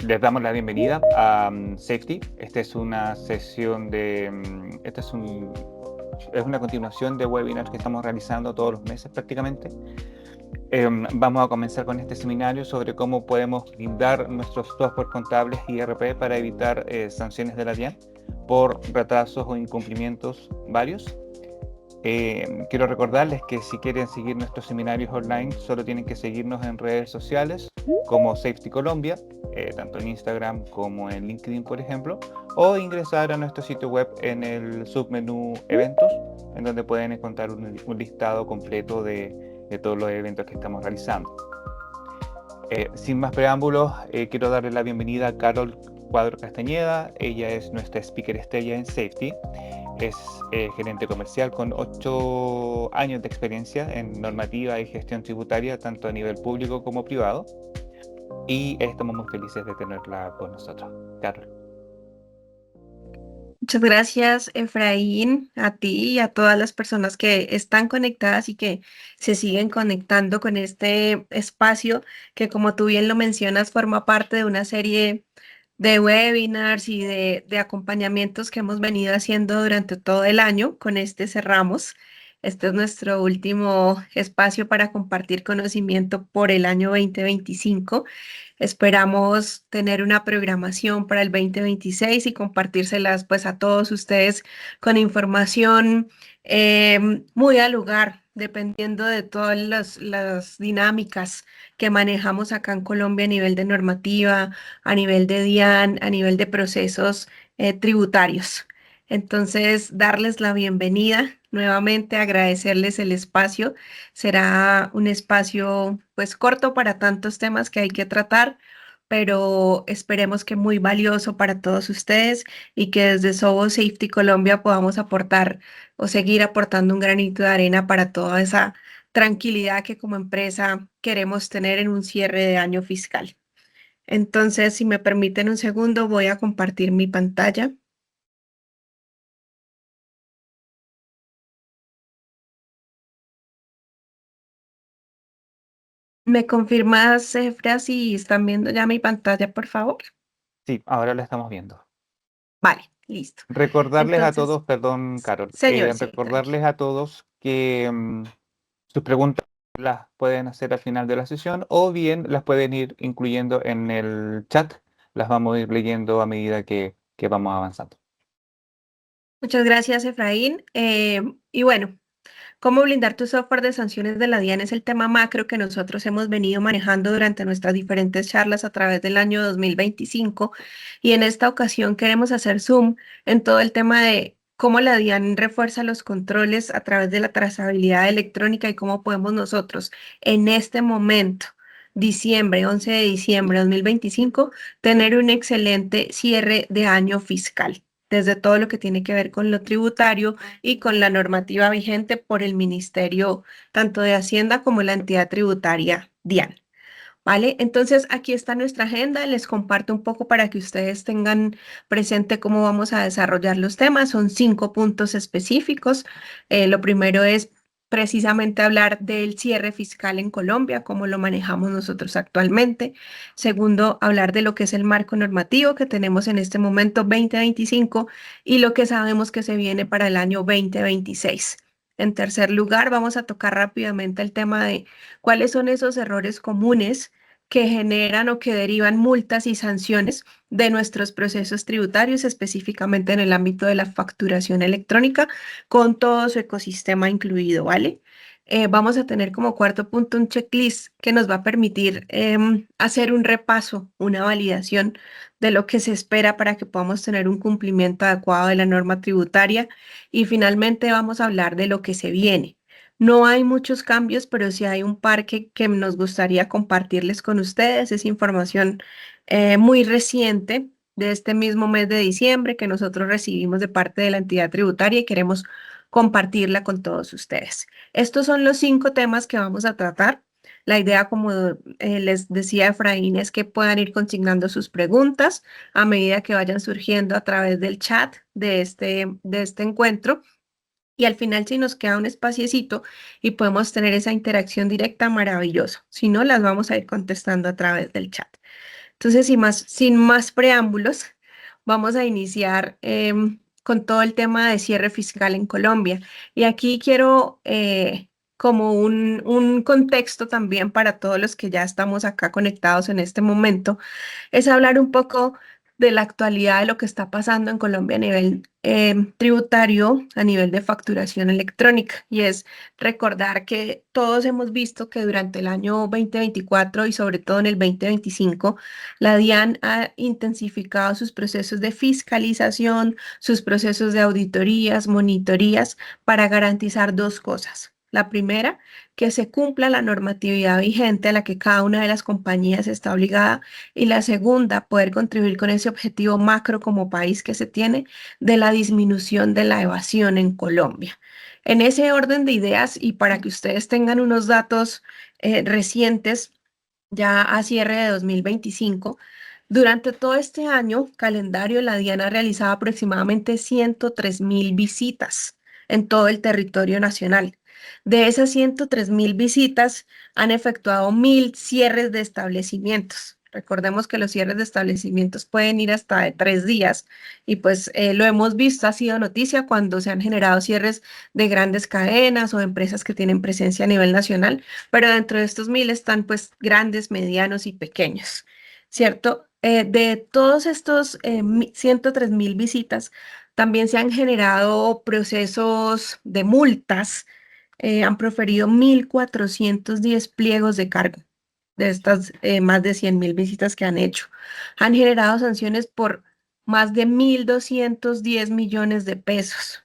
Les damos la bienvenida a Safety. Esta es una sesión de... es una continuación de webinars que estamos realizando todos los meses prácticamente. Vamos a comenzar con este seminario sobre cómo podemos blindar nuestros software contables y ERP para evitar sanciones de la DIAN por retrasos o incumplimientos varios. Quiero recordarles que si quieren seguir nuestros seminarios online, solo tienen que seguirnos en redes sociales como Safety Colombia, tanto en Instagram como en LinkedIn, por ejemplo, o ingresar a nuestro sitio web en el submenú Eventos, en donde pueden encontrar un listado completo de todos los eventos que estamos realizando. Sin más preámbulos, quiero darle la bienvenida a Carol Cuadro Castañeda. Ella es nuestra speaker estrella en Safety. Es gerente comercial con 8 años de experiencia en normativa y gestión tributaria, tanto a nivel público como privado. Y estamos muy felices de tenerla con nosotros. Carol. Muchas gracias, Efraín, a ti y a todas las personas que están conectadas y que se siguen conectando con este espacio que, como tú bien lo mencionas, forma parte de una serie de webinars y de acompañamientos que hemos venido haciendo durante todo el año. Con este cerramos. Este es nuestro último espacio para compartir conocimiento por el año 2025. Esperamos tener una programación para el 2026 y compartírselas pues a todos ustedes con información muy al lugar, dependiendo de todas las dinámicas que manejamos acá en Colombia a nivel de normativa, a nivel de DIAN, a nivel de procesos tributarios. Entonces, darles la bienvenida nuevamente, agradecerles el espacio. Será un espacio pues corto para tantos temas que hay que tratar, pero esperemos que muy valioso para todos ustedes y que desde Sobo Safety Colombia podamos aportar o seguir aportando un granito de arena para toda esa tranquilidad que como empresa queremos tener en un cierre de año fiscal. Entonces, si me permiten un segundo, voy a compartir mi pantalla. ¿Me confirmas, Efra, si están viendo ya mi pantalla, por favor? Sí, ahora la estamos viendo. Vale, listo. Recordarles a Entonces, todos, perdón, Carol, señor, sí, tranquilo. recordarles a todos que sus preguntas las pueden hacer al final de la sesión o bien las pueden ir incluyendo en el chat. Las vamos a ir leyendo a medida que vamos avanzando. Muchas gracias, Efraín. Y bueno, cómo blindar tu software de sanciones de la DIAN es el tema macro que nosotros hemos venido manejando durante nuestras diferentes charlas a través del año 2025. Y en esta ocasión queremos hacer zoom en todo el tema de cómo la DIAN refuerza los controles a través de la trazabilidad electrónica y cómo podemos nosotros en este momento, diciembre, 11 de diciembre de 2025, tener un excelente cierre de año fiscal desde todo lo que tiene que ver con lo tributario y con la normativa vigente por el Ministerio tanto de Hacienda como la entidad tributaria DIAN. ¿Vale? Entonces, aquí está nuestra agenda. Les comparto un poco para que ustedes tengan presente cómo vamos a desarrollar los temas. Son 5 puntos específicos. Lo primero es precisamente hablar del cierre fiscal en Colombia, cómo lo manejamos nosotros actualmente. Segundo, hablar de lo que es el marco normativo que tenemos en este momento 2025 y lo que sabemos que se viene para el año 2026. En tercer lugar, vamos a tocar rápidamente el tema de cuáles son esos errores comunes que generan o que derivan multas y sanciones de nuestros procesos tributarios, específicamente en el ámbito de la facturación electrónica, con todo su ecosistema incluido, ¿vale? Vamos a tener como cuarto punto un checklist que nos va a permitir hacer un repaso, una validación de lo que se espera para que podamos tener un cumplimiento adecuado de la norma tributaria. Y finalmente vamos a hablar de lo que se viene. No hay muchos cambios, pero sí hay un par que nos gustaría compartirles con ustedes. Es información muy reciente de este mismo mes de diciembre que nosotros recibimos de parte de la entidad tributaria y queremos compartirla con todos ustedes. Estos son los 5 temas que vamos a tratar. La idea, como les decía Efraín, es que puedan ir consignando sus preguntas a medida que vayan surgiendo a través del chat de este encuentro. Y al final, si nos queda un espaciecito y podemos tener esa interacción directa, maravilloso. Si no, las vamos a ir contestando a través del chat. Entonces, sin más preámbulos, vamos a iniciar con todo el tema de cierre fiscal en Colombia. Y aquí quiero como un contexto también para todos los que ya estamos acá conectados en este momento, es hablar un poco de la actualidad de lo que está pasando en Colombia a nivel tributario, a nivel de facturación electrónica. Y es recordar que todos hemos visto que durante el año 2024 y sobre todo en el 2025, la DIAN ha intensificado sus procesos de fiscalización, sus procesos de auditorías, monitorías, para garantizar dos cosas. La primera, que se cumpla la normatividad vigente a la que cada una de las compañías está obligada, y la segunda, poder contribuir con ese objetivo macro como país que se tiene de la disminución de la evasión en Colombia. En ese orden de ideas y para que ustedes tengan unos datos recientes, ya a cierre de 2025, durante todo este año, calendario, la DIAN ha realizado aproximadamente 103.000 visitas en todo el territorio nacional. De esas 103.000 visitas, han efectuado 1.000 cierres de establecimientos. Recordemos que los cierres de establecimientos pueden ir hasta de 3 días y pues lo hemos visto, ha sido noticia cuando se han generado cierres de grandes cadenas o empresas que tienen presencia a nivel nacional, pero dentro de estos 1.000 están pues grandes, medianos y pequeños, ¿cierto? De todos estos 103.000 visitas, también se han generado procesos de multas, han proferido 1.410 pliegos de cargo de estas más de 100.000 visitas que han hecho. Han generado sanciones por más de 1.210 millones de pesos.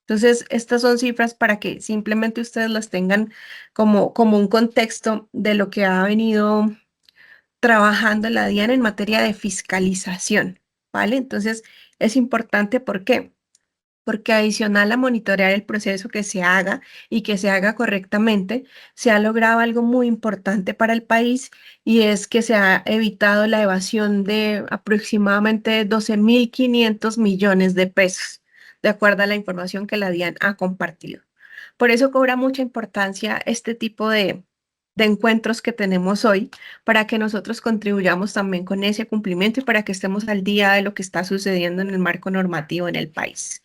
Entonces, estas son cifras para que simplemente ustedes las tengan como un contexto de lo que ha venido trabajando la DIAN en materia de fiscalización, ¿vale? Entonces, es importante, ¿por qué? Porque adicional a monitorear el proceso que se haga y que se haga correctamente, se ha logrado algo muy importante para el país, y es que se ha evitado la evasión de aproximadamente 12.500 millones de pesos, de acuerdo a la información que la DIAN ha compartido. Por eso cobra mucha importancia este tipo de encuentros que tenemos hoy, para que nosotros contribuyamos también con ese cumplimiento y para que estemos al día de lo que está sucediendo en el marco normativo en el país.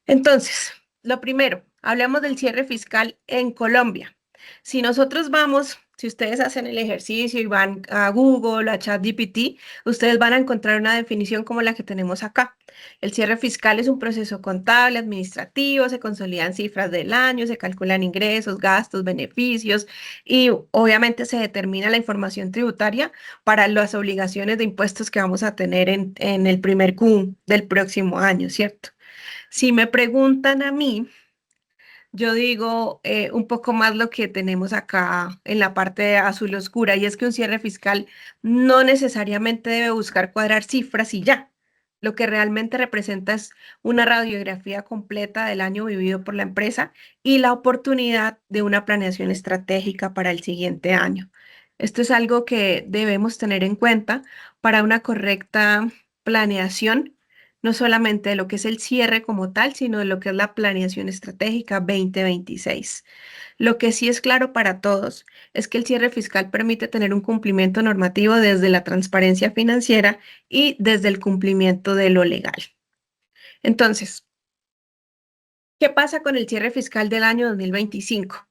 Entonces, lo primero, hablemos del cierre fiscal en Colombia. Si nosotros vamos, si ustedes hacen el ejercicio y van a Google, a ChatGPT, ustedes van a encontrar una definición como la que tenemos acá. El cierre fiscal es un proceso contable, administrativo, se consolidan cifras del año, se calculan ingresos, gastos, beneficios y obviamente se determina la información tributaria para las obligaciones de impuestos que vamos a tener en el primer Q del próximo año, ¿cierto? Si me preguntan a mí, yo digo un poco más lo que tenemos acá en la parte azul oscura, y es que un cierre fiscal no necesariamente debe buscar cuadrar cifras y ya. Lo que realmente representa es una radiografía completa del año vivido por la empresa y la oportunidad de una planeación estratégica para el siguiente año. Esto es algo que debemos tener en cuenta para una correcta planeación, no solamente de lo que es el cierre como tal, sino de lo que es la planeación estratégica 2026. Lo que sí es claro para todos es que el cierre fiscal permite tener un cumplimiento normativo desde la transparencia financiera y desde el cumplimiento de lo legal. Entonces, ¿qué pasa con el cierre fiscal del año 2025?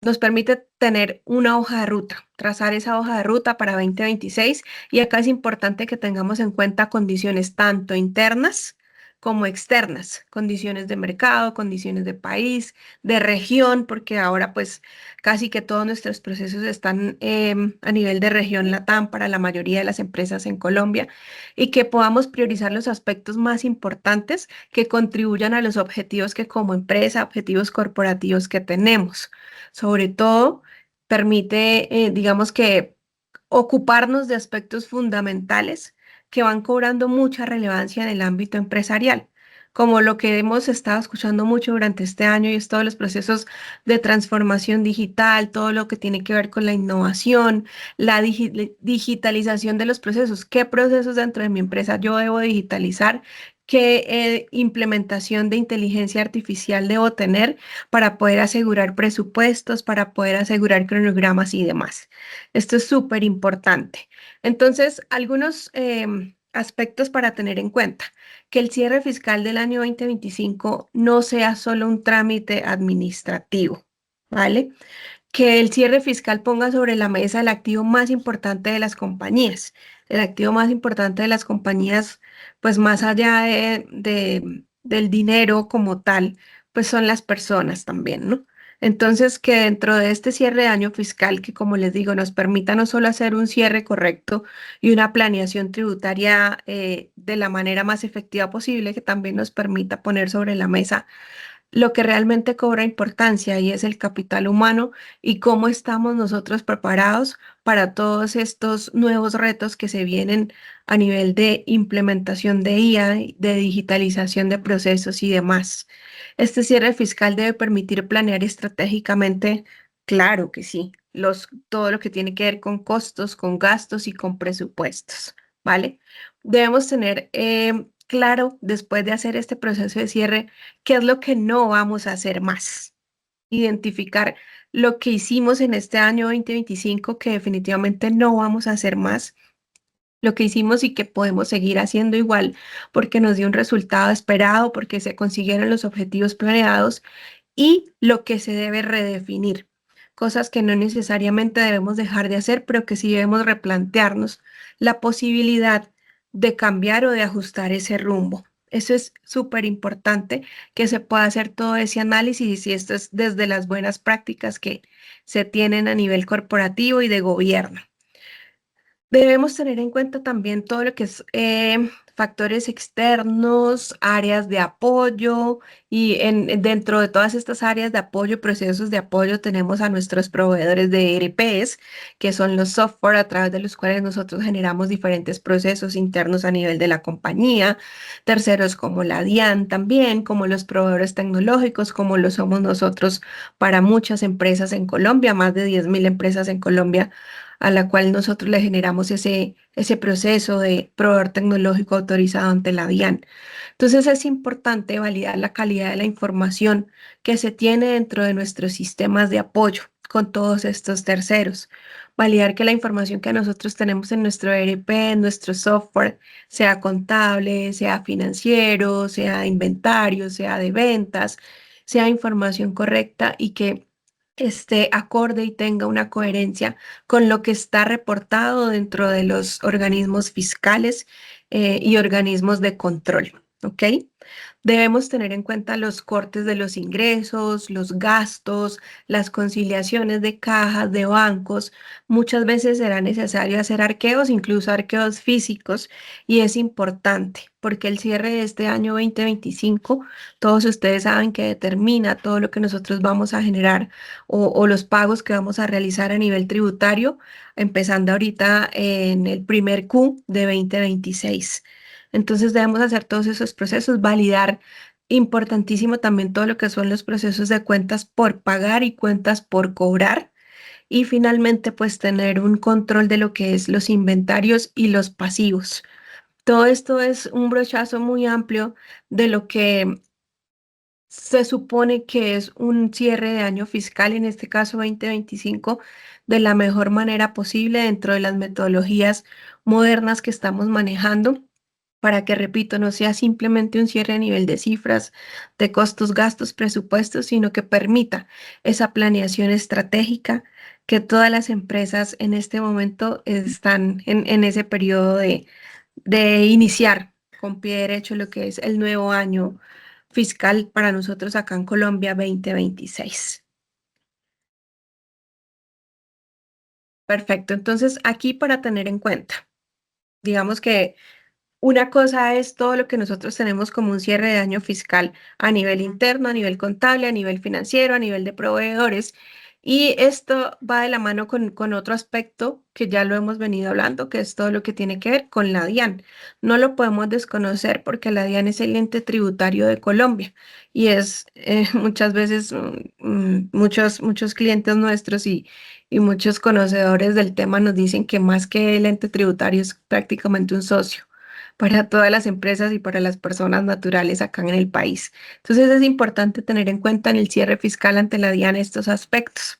Nos permite tener una hoja de ruta, trazar esa hoja de ruta para 2026, y acá es importante que tengamos en cuenta condiciones tanto internas como externas, condiciones de mercado, condiciones de país, de región, porque ahora pues casi que todos nuestros procesos están a nivel de región LATAM para la mayoría de las empresas en Colombia, y que podamos priorizar los aspectos más importantes que contribuyan a los objetivos que como empresa, objetivos corporativos que tenemos. Sobre todo, permite, digamos que, ocuparnos de aspectos fundamentales que van cobrando mucha relevancia en el ámbito empresarial, como lo que hemos estado escuchando mucho durante este año, y es todos los procesos de transformación digital, todo lo que tiene que ver con la innovación, la digitalización de los procesos. ¿Qué procesos dentro de mi empresa yo debo digitalizar? ¿Qué implementación de inteligencia artificial debo tener para poder asegurar presupuestos, para poder asegurar cronogramas y demás? Esto es súper importante. Entonces, algunos aspectos para tener en cuenta. Que el cierre fiscal del año 2025 no sea solo un trámite administrativo, ¿vale? Que el cierre fiscal ponga sobre la mesa el activo más importante de las compañías. El activo más importante de las compañías, pues más allá del dinero como tal, pues son las personas también, ¿no? Entonces, que dentro de este cierre de año fiscal, que como les digo, nos permita no solo hacer un cierre correcto y una planeación tributaria de la manera más efectiva posible, que también nos permita poner sobre la mesa lo que realmente cobra importancia y es el capital humano y cómo estamos nosotros preparados para todos estos nuevos retos que se vienen a nivel de implementación de IA, de digitalización de procesos y demás. Este cierre fiscal debe permitir planear estratégicamente, claro que sí, todo lo que tiene que ver con costos, con gastos y con presupuestos, ¿vale? Debemos tener claro, después de hacer este proceso de cierre, qué es lo que no vamos a hacer más. Identificar lo que hicimos en este año 2025 que definitivamente no vamos a hacer más, lo que hicimos y que podemos seguir haciendo igual porque nos dio un resultado esperado, porque se consiguieron los objetivos planeados y lo que se debe redefinir. Cosas que no necesariamente debemos dejar de hacer, pero que sí debemos replantearnos la posibilidad de cambiar o de ajustar ese rumbo. Eso es súper importante que se pueda hacer todo ese análisis y esto es desde las buenas prácticas que se tienen a nivel corporativo y de gobierno. Debemos tener en cuenta también todo lo que es factores externos, áreas de apoyo y dentro de todas estas áreas de apoyo, procesos de apoyo, tenemos a nuestros proveedores de ERPs, que son los software a través de los cuales nosotros generamos diferentes procesos internos a nivel de la compañía, terceros como la DIAN también, como los proveedores tecnológicos, como lo somos nosotros para muchas empresas en Colombia, más de 10.000 empresas en Colombia a la cual nosotros le generamos ese proceso de proveedor tecnológico autorizado ante la DIAN. Entonces es importante validar la calidad de la información que se tiene dentro de nuestros sistemas de apoyo con todos estos terceros. Validar que la información que nosotros tenemos en nuestro ERP, en nuestro software, sea contable, sea financiero, sea de inventario, sea de ventas, sea información correcta y que esté acorde y tenga una coherencia con lo que está reportado dentro de los organismos fiscales y organismos de control. ¿Ok? Debemos tener en cuenta los cortes de los ingresos, los gastos, las conciliaciones de cajas, de bancos. Muchas veces será necesario hacer arqueos, incluso arqueos físicos, y es importante porque el cierre de este año 2025, todos ustedes saben que determina todo lo que nosotros vamos a generar o los pagos que vamos a realizar a nivel tributario, empezando ahorita en el primer Q de 2026. Entonces debemos hacer todos esos procesos, validar, importantísimo también todo lo que son los procesos de cuentas por pagar y cuentas por cobrar. Y finalmente, pues tener un control de lo que es los inventarios y los pasivos. Todo esto es un brochazo muy amplio de lo que se supone que es un cierre de año fiscal, en este caso 2025, de la mejor manera posible dentro de las metodologías modernas que estamos manejando para que, repito, no sea simplemente un cierre a nivel de cifras, de costos, gastos, presupuestos, sino que permita esa planeación estratégica que todas las empresas en este momento están en ese periodo de iniciar con pie derecho lo que es el nuevo año fiscal para nosotros acá en Colombia 2026. Perfecto, entonces aquí para tener en cuenta, digamos que una cosa es todo lo que nosotros tenemos como un cierre de año fiscal a nivel interno, a nivel contable, a nivel financiero, a nivel de proveedores. Y esto va de la mano con otro aspecto que ya lo hemos venido hablando, que es todo lo que tiene que ver con la DIAN. No lo podemos desconocer porque la DIAN es el ente tributario de Colombia y es muchas veces muchos clientes nuestros y muchos conocedores del tema nos dicen que más que el ente tributario es prácticamente un socio para todas las empresas y para las personas naturales acá en el país. Entonces es importante tener en cuenta en el cierre fiscal ante la DIAN estos aspectos.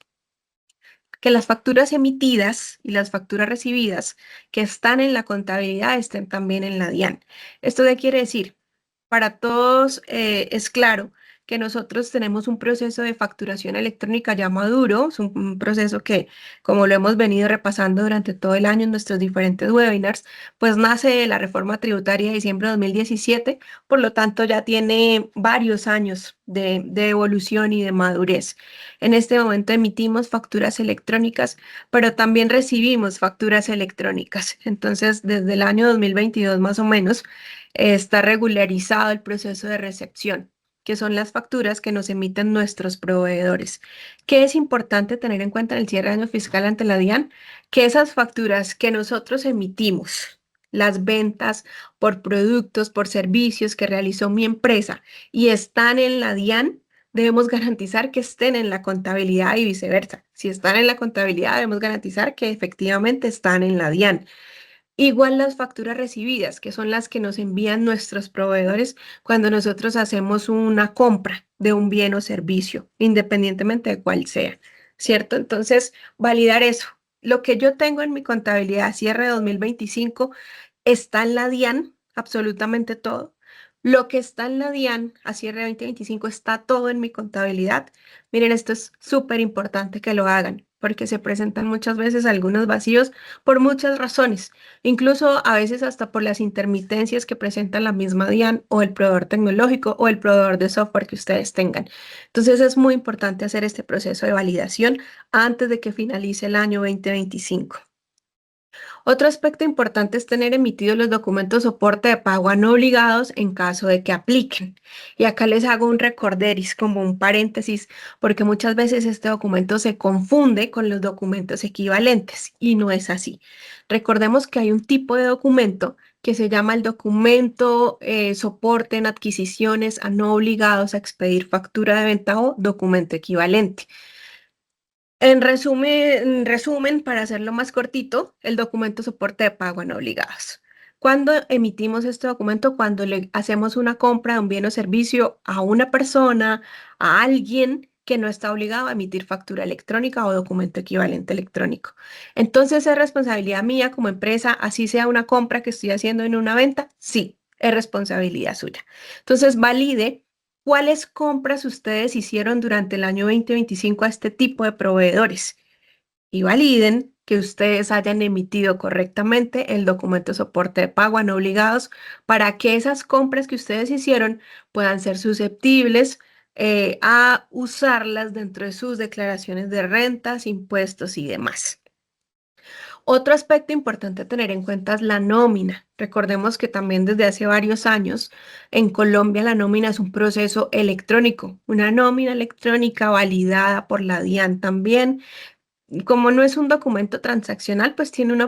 que las facturas emitidas y las facturas recibidas que están en la contabilidad estén también en la DIAN. ¿Esto qué quiere decir? Para todos es claro que nosotros tenemos un proceso de facturación electrónica ya maduro, es un proceso que, como lo hemos venido repasando durante todo el año en nuestros diferentes webinars, pues nace de la reforma tributaria de diciembre de 2017, por lo tanto ya tiene varios años de evolución y de madurez. En este momento emitimos facturas electrónicas, pero también recibimos facturas electrónicas. Entonces, desde el año 2022 más o menos, está regularizado el proceso de recepción, que son las facturas que nos emiten nuestros proveedores. ¿Qué es importante tener en cuenta en el cierre de año fiscal ante la DIAN? Que esas facturas que nosotros emitimos, las ventas por productos, por servicios que realizó mi empresa y están en la DIAN, debemos garantizar que estén en la contabilidad y viceversa. Si están en la contabilidad, debemos garantizar que efectivamente están en la DIAN. Igual las facturas recibidas, que son las que nos envían nuestros proveedores cuando nosotros hacemos una compra de un bien o servicio, independientemente de cuál sea, ¿cierto? Entonces, validar eso. Lo que yo tengo en mi contabilidad cierre 2025 está en la DIAN, absolutamente todo. Lo que está en la DIAN a cierre 2025 está todo en mi contabilidad. Miren, esto es súper importante que lo hagan, porque se presentan muchas veces algunos vacíos por muchas razones, incluso a veces hasta por las intermitencias que presenta la misma DIAN o el proveedor tecnológico o el proveedor de software que ustedes tengan. Entonces es muy importante hacer este proceso de validación antes de que finalice el año 2025. Otro aspecto importante es tener emitidos los documentos soporte de pago a no obligados en caso de que apliquen. Y acá les hago un recorderis, como un paréntesis, porque muchas veces este documento se confunde con los documentos equivalentes y no es así. Recordemos que hay un tipo de documento que se llama el documento soporte en adquisiciones a no obligados a expedir factura de venta o documento equivalente. En resumen, para hacerlo más cortito, el documento soporte de pago no obligados. ¿Cuándo emitimos este documento? Cuando le hacemos una compra de un bien o servicio a una persona, a alguien que no está obligado a emitir factura electrónica o documento equivalente electrónico. Entonces, ¿es responsabilidad mía como empresa, así sea una compra que estoy haciendo en una venta? Sí, es responsabilidad suya. Entonces, valide ¿cuáles compras ustedes hicieron durante el año 2025 a este tipo de proveedores? Y validen que ustedes hayan emitido correctamente el documento de soporte de pago a no obligados para que esas compras que ustedes hicieron puedan ser susceptibles a usarlas dentro de sus declaraciones de rentas, impuestos y demás. Otro aspecto importante a tener en cuenta es la nómina. Recordemos que también desde hace varios años en Colombia la nómina es un proceso electrónico, una nómina electrónica validada por la DIAN también. Como no es un documento transaccional, pues tiene una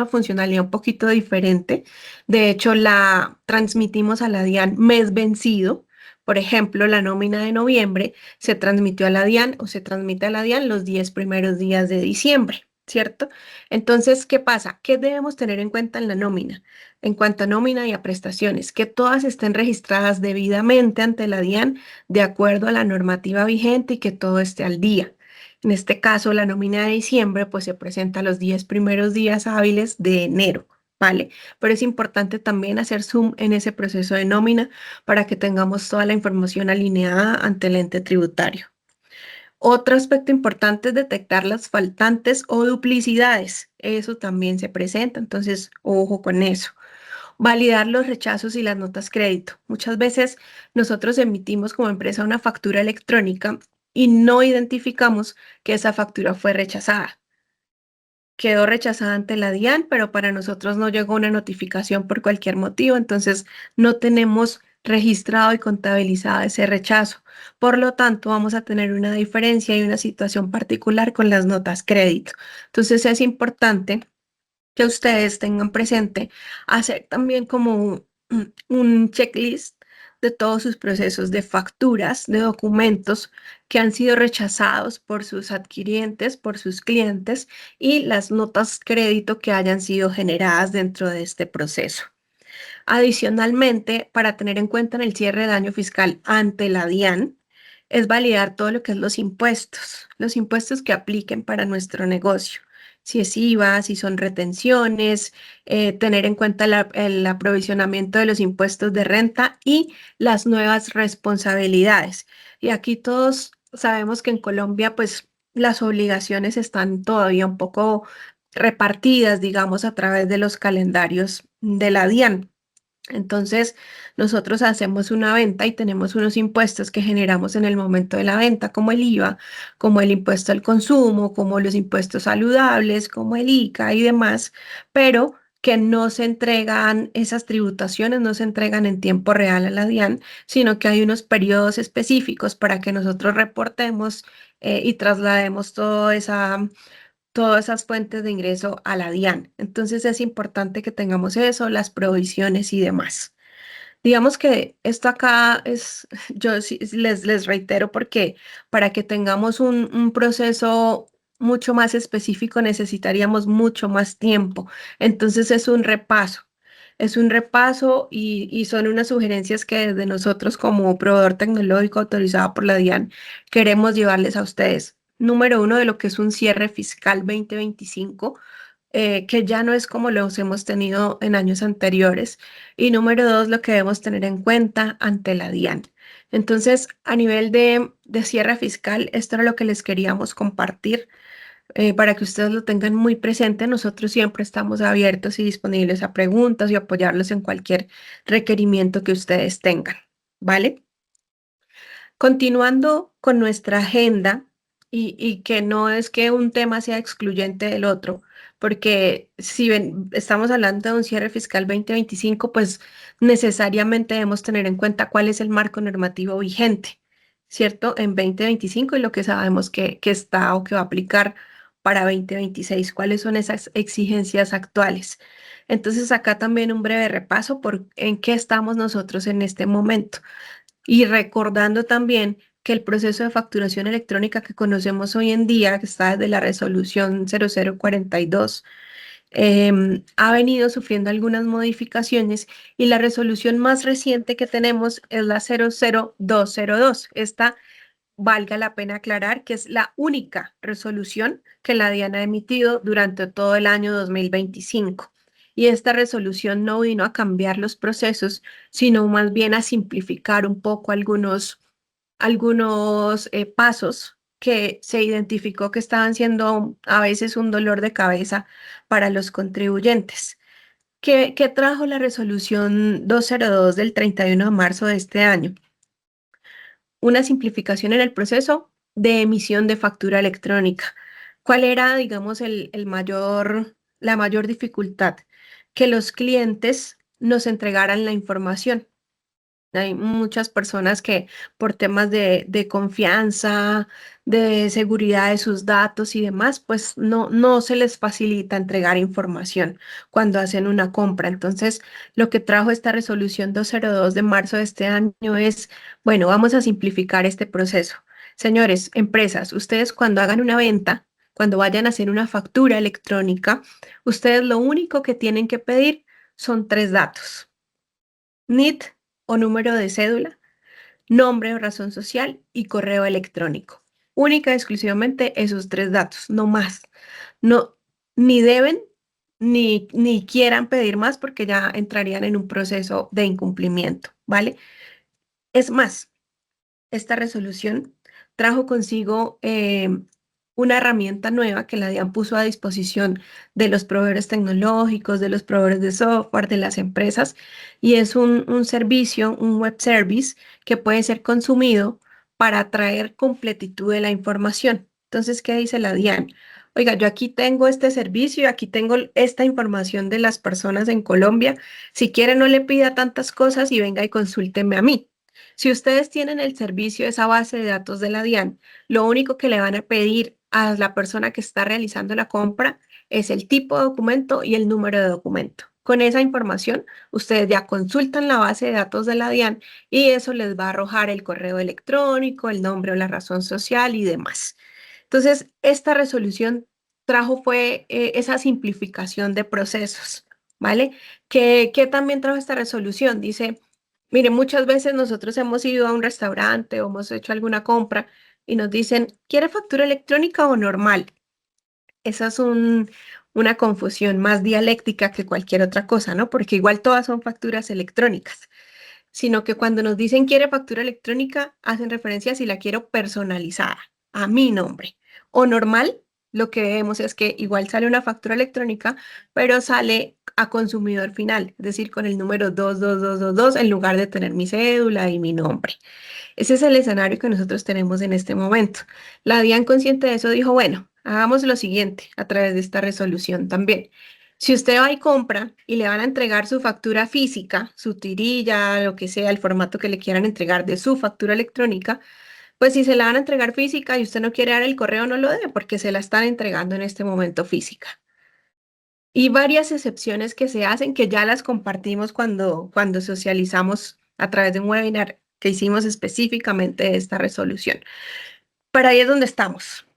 funcionalidad un poquito diferente. De hecho, la transmitimos a la DIAN mes vencido. Por ejemplo, la nómina de noviembre se transmitió a la DIAN o se transmite a la DIAN los 10 primeros días de diciembre, ¿cierto? Entonces, ¿qué pasa? ¿Qué debemos tener en cuenta en la nómina? En cuanto a nómina y a prestaciones, que todas estén registradas debidamente ante la DIAN de acuerdo a la normativa vigente y que todo esté al día. En este caso, la nómina de diciembre pues se presenta los 10 primeros días hábiles de enero, ¿vale? Pero es importante también hacer zoom en ese proceso de nómina para que tengamos toda la información alineada ante el ente tributario. Otro aspecto importante es detectar las faltantes o duplicidades. Eso también se presenta, entonces ojo con eso. Validar los rechazos y las notas crédito. Muchas veces nosotros emitimos como empresa una factura electrónica y no identificamos que esa factura fue rechazada. Quedó rechazada ante la DIAN, pero para nosotros no llegó una notificación por cualquier motivo, entonces no tenemos registrado y contabilizado ese rechazo. Por lo tanto, vamos a tener una diferencia y una situación particular con las notas crédito. Entonces es importante que ustedes tengan presente hacer también como un checklist de todos sus procesos de facturas, de documentos que han sido rechazados por sus adquirientes, por sus clientes y las notas crédito que hayan sido generadas dentro de este proceso. Adicionalmente, para tener en cuenta en el cierre de año fiscal ante la DIAN, es validar todo lo que es los impuestos que apliquen para nuestro negocio. Si es IVA, si son retenciones, tener en cuenta el aprovisionamiento de los impuestos de renta y las nuevas responsabilidades. Y aquí todos sabemos que en Colombia, pues las obligaciones están todavía un poco repartidas, digamos, a través de los calendarios de la DIAN. Entonces, nosotros hacemos una venta y tenemos unos impuestos que generamos en el momento de la venta, como el IVA, como el impuesto al consumo, como los impuestos saludables, como el ICA y demás, pero que no se entregan, esas tributaciones no se entregan en tiempo real a la DIAN, sino que hay unos periodos específicos para que nosotros reportemos y traslademos todas esas fuentes de ingreso a la DIAN. Entonces es importante que tengamos eso, las provisiones y demás. Digamos que esto acá es, yo sí les reitero porque para que tengamos un proceso mucho más específico necesitaríamos mucho más tiempo. Entonces es un repaso y son unas sugerencias que desde nosotros como proveedor tecnológico autorizado por la DIAN queremos llevarles a ustedes. Número uno de lo que es un cierre fiscal 2025 que ya no es como los hemos tenido en años anteriores. Y número dos, lo que debemos tener en cuenta ante la DIAN. Entonces, a nivel de cierre fiscal, esto era lo que les queríamos compartir para que ustedes lo tengan muy presente. Nosotros siempre estamos abiertos y disponibles a preguntas y apoyarlos en cualquier requerimiento que ustedes tengan. ¿Vale? Continuando con nuestra agenda, y que no es que un tema sea excluyente del otro, porque si estamos hablando de un cierre fiscal 2025, pues necesariamente debemos tener en cuenta cuál es el marco normativo vigente, ¿cierto? En 2025 y lo que sabemos que está o que va a aplicar para 2026, cuáles son esas exigencias actuales. Entonces, acá también un breve repaso por en qué estamos nosotros en este momento. Y recordando también que el proceso de facturación electrónica que conocemos hoy en día, que está desde la resolución 0042, ha venido sufriendo algunas modificaciones y la resolución más reciente que tenemos es la 00202. Esta, valga la pena aclarar, que es la única resolución que la DIAN ha emitido durante todo el año 2025. Y esta resolución no vino a cambiar los procesos, sino más bien a simplificar un poco algunos pasos que se identificó que estaban siendo a veces un dolor de cabeza para los contribuyentes. ¿Qué trajo la resolución 202 del 31 de marzo de este año? Una simplificación en el proceso de emisión de factura electrónica. ¿Cuál era, digamos, la mayor dificultad? Que los clientes nos entregaran la información. Hay muchas personas que por temas de confianza, de seguridad de sus datos y demás, pues no se les facilita entregar información cuando hacen una compra. Entonces, lo que trajo esta resolución 202 de marzo de este año es, bueno, vamos a simplificar este proceso. Señores, empresas, ustedes cuando hagan una venta, cuando vayan a hacer una factura electrónica, ustedes lo único que tienen que pedir son tres datos: NIT o número de cédula, nombre o razón social y correo electrónico. Única y exclusivamente esos tres datos, no más. No, ni deben ni quieran pedir más porque ya entrarían en un proceso de incumplimiento, ¿vale? Es más, esta resolución trajo consigo una herramienta nueva que la DIAN puso a disposición de los proveedores tecnológicos, de los proveedores de software, de las empresas, y es un servicio, un web service que puede ser consumido para traer completitud de la información. Entonces, ¿qué dice la DIAN? Oiga, yo aquí tengo este servicio, aquí tengo esta información de las personas en Colombia. Si quiere, no le pida tantas cosas y venga y consúlteme a mí. Si ustedes tienen el servicio de esa base de datos de la DIAN, lo único que le van a pedir a la persona que está realizando la compra es el tipo de documento y el número de documento. Con esa información, ustedes ya consultan la base de datos de la DIAN y eso les va a arrojar el correo electrónico, el nombre o la razón social y demás. Entonces, esta resolución fue esa simplificación de procesos, ¿vale? ¿Qué también trajo esta resolución? Dice Mire, muchas veces nosotros hemos ido a un restaurante o hemos hecho alguna compra y nos dicen, ¿quiere factura electrónica o normal? Esa es una confusión más dialéctica que cualquier otra cosa, ¿no? Porque igual todas son facturas electrónicas, sino que cuando nos dicen quiere factura electrónica, hacen referencia a si la quiero personalizada, a mi nombre. O normal, lo que vemos es que igual sale una factura electrónica, pero sale a consumidor final, es decir, con el número 22222 en lugar de tener mi cédula y mi nombre. Ese es el escenario que nosotros tenemos en este momento. La DIAN, consciente de eso, dijo, bueno, hagamos lo siguiente a través de esta resolución también. Si usted va y compra y le van a entregar su factura física, su tirilla, lo que sea, el formato que le quieran entregar de su factura electrónica, pues si se la van a entregar física y usted no quiere dar el correo, no lo dé porque se la están entregando en este momento física. Y varias excepciones que se hacen que ya las compartimos cuando socializamos a través de un webinar que hicimos específicamente de esta resolución. Para ahí es donde estamos.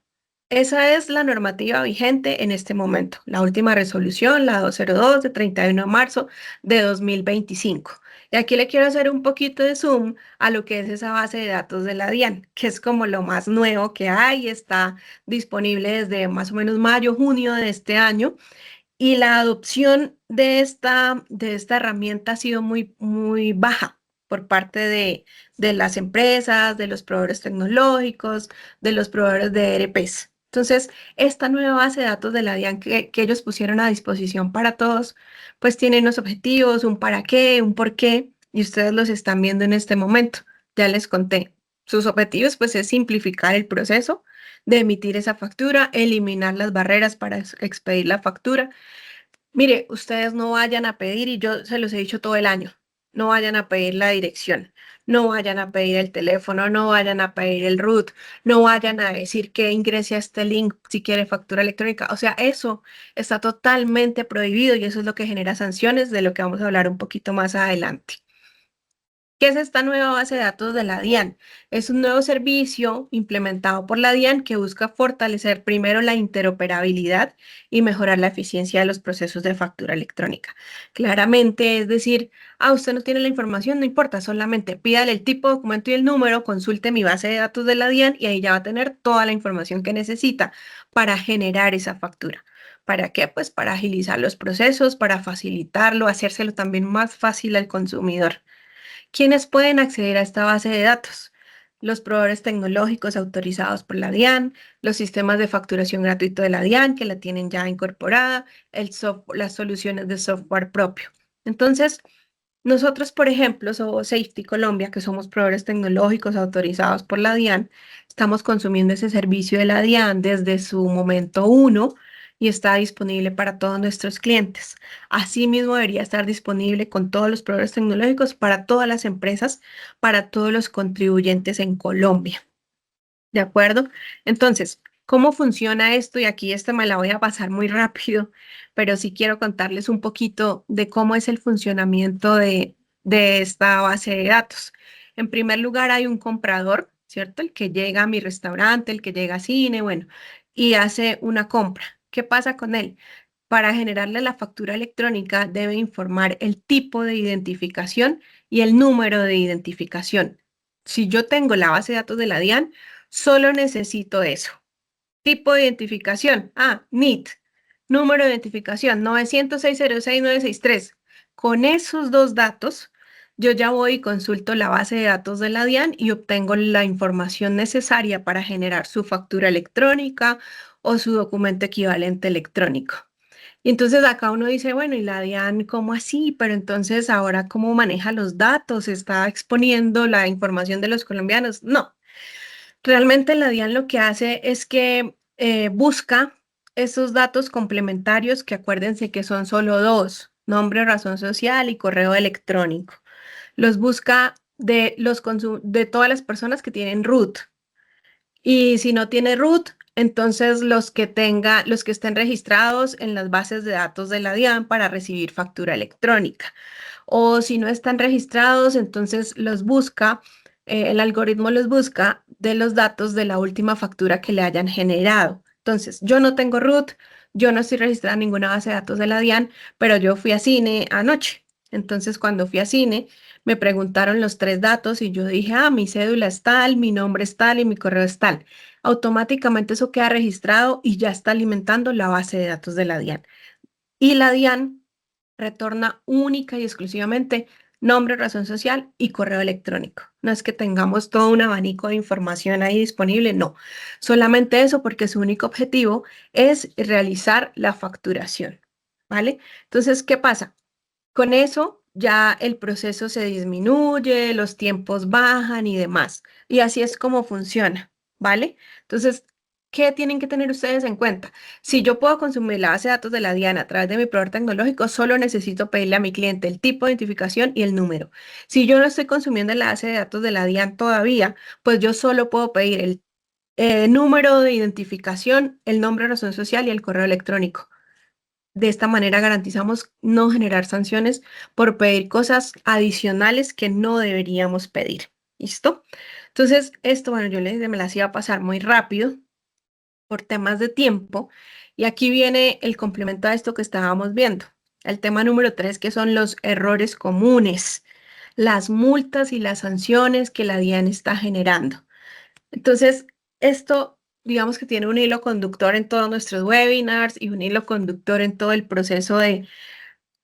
Esa es la normativa vigente en este momento, la última resolución, la 202 de 31 de marzo de 2025. Y aquí le quiero hacer un poquito de zoom a lo que es esa base de datos de la DIAN, que es como lo más nuevo que hay, está disponible desde más o menos mayo, junio de este año y la adopción de esta herramienta ha sido muy, muy baja por parte de las empresas, de los proveedores tecnológicos, de los proveedores de ERPs. Entonces, esta nueva base de datos de la DIAN que ellos pusieron a disposición para todos, pues tiene unos objetivos, un para qué, un por qué, y ustedes los están viendo en este momento. Ya les conté. Sus objetivos, pues, es simplificar el proceso de emitir esa factura, eliminar las barreras para expedir la factura. Mire, ustedes no vayan a pedir, y yo se los he dicho todo el año, no vayan a pedir la dirección, no vayan a pedir el teléfono, no vayan a pedir el root, no vayan a decir que ingrese a este link si quiere factura electrónica. O sea, eso está totalmente prohibido y eso es lo que genera sanciones, de lo que vamos a hablar un poquito más adelante. ¿Qué es esta nueva base de datos de la DIAN? Es un nuevo servicio implementado por la DIAN que busca fortalecer primero la interoperabilidad y mejorar la eficiencia de los procesos de factura electrónica. Claramente, es decir, usted no tiene la información, no importa, solamente pídale el tipo de documento y el número, consulte mi base de datos de la DIAN y ahí ya va a tener toda la información que necesita para generar esa factura. ¿Para qué? Pues para agilizar los procesos, para facilitarlo, hacérselo también más fácil al consumidor. ¿Quiénes pueden acceder a esta base de datos? Los proveedores tecnológicos autorizados por la DIAN, los sistemas de facturación gratuito de la DIAN que la tienen ya incorporada, las soluciones de software propio. Entonces, nosotros, por ejemplo, somos Safety Colombia, que somos proveedores tecnológicos autorizados por la DIAN, estamos consumiendo ese servicio de la DIAN desde su momento uno y está disponible para todos nuestros clientes. Asimismo, debería estar disponible con todos los proveedores tecnológicos para todas las empresas, para todos los contribuyentes en Colombia. ¿De acuerdo? Entonces, ¿cómo funciona esto? Y aquí esta me la voy a pasar muy rápido, pero sí quiero contarles un poquito de cómo es el funcionamiento de esta base de datos. En primer lugar, hay un comprador, ¿cierto? El que llega a mi restaurante, el que llega a cine, bueno, y hace una compra. ¿Qué pasa con él? Para generarle la factura electrónica debe informar el tipo de identificación y el número de identificación. Si yo tengo la base de datos de la DIAN, solo necesito eso. Tipo de identificación. NIT. Número de identificación 906-06-963. Con esos dos datos, yo ya voy y consulto la base de datos de la DIAN y obtengo la información necesaria para generar su factura electrónica o su documento equivalente electrónico. Y entonces acá uno dice, bueno, ¿y la DIAN cómo así? Pero entonces ahora, ¿cómo maneja los datos? ¿Está exponiendo la información de los colombianos? No. Realmente la DIAN lo que hace es que busca esos datos complementarios que acuérdense que son solo dos, nombre, razón social y correo electrónico. Los busca de todas las personas que tienen root. Y si no tiene root, entonces los que estén registrados en las bases de datos de la DIAN para recibir factura electrónica. O si no están registrados, entonces el algoritmo los busca de los datos de la última factura que le hayan generado. Entonces, yo no tengo root, yo no estoy registrada en ninguna base de datos de la DIAN, pero yo fui a cine anoche. Entonces, cuando fui a cine, me preguntaron los tres datos y yo dije, ah, mi cédula es tal, mi nombre es tal y mi correo es tal. Automáticamente eso queda registrado y ya está alimentando la base de datos de la DIAN. Y la DIAN retorna única y exclusivamente nombre, razón social y correo electrónico. No es que tengamos todo un abanico de información ahí disponible, no. Solamente eso porque su único objetivo es realizar la facturación, ¿vale? Entonces, ¿qué pasa? Con eso ya el proceso se disminuye, los tiempos bajan y demás. Y así es como funciona, ¿vale? Entonces, ¿qué tienen que tener ustedes en cuenta? Si yo puedo consumir la base de datos de la DIAN a través de mi proveedor tecnológico, solo necesito pedirle a mi cliente el tipo de identificación y el número. Si yo no estoy consumiendo la base de datos de la DIAN todavía, pues yo solo puedo pedir el número de identificación, el nombre, razón social y el correo electrónico. De esta manera garantizamos no generar sanciones por pedir cosas adicionales que no deberíamos pedir. ¿Listo? Entonces, esto, bueno, yo les me las iba a pasar muy rápido por temas de tiempo. Y aquí viene el complemento a esto que estábamos viendo. El tema número 3, que son los errores comunes, las multas y las sanciones que la DIAN está generando. Entonces, esto, digamos que tiene un hilo conductor en todos nuestros webinars y un hilo conductor en todo el proceso de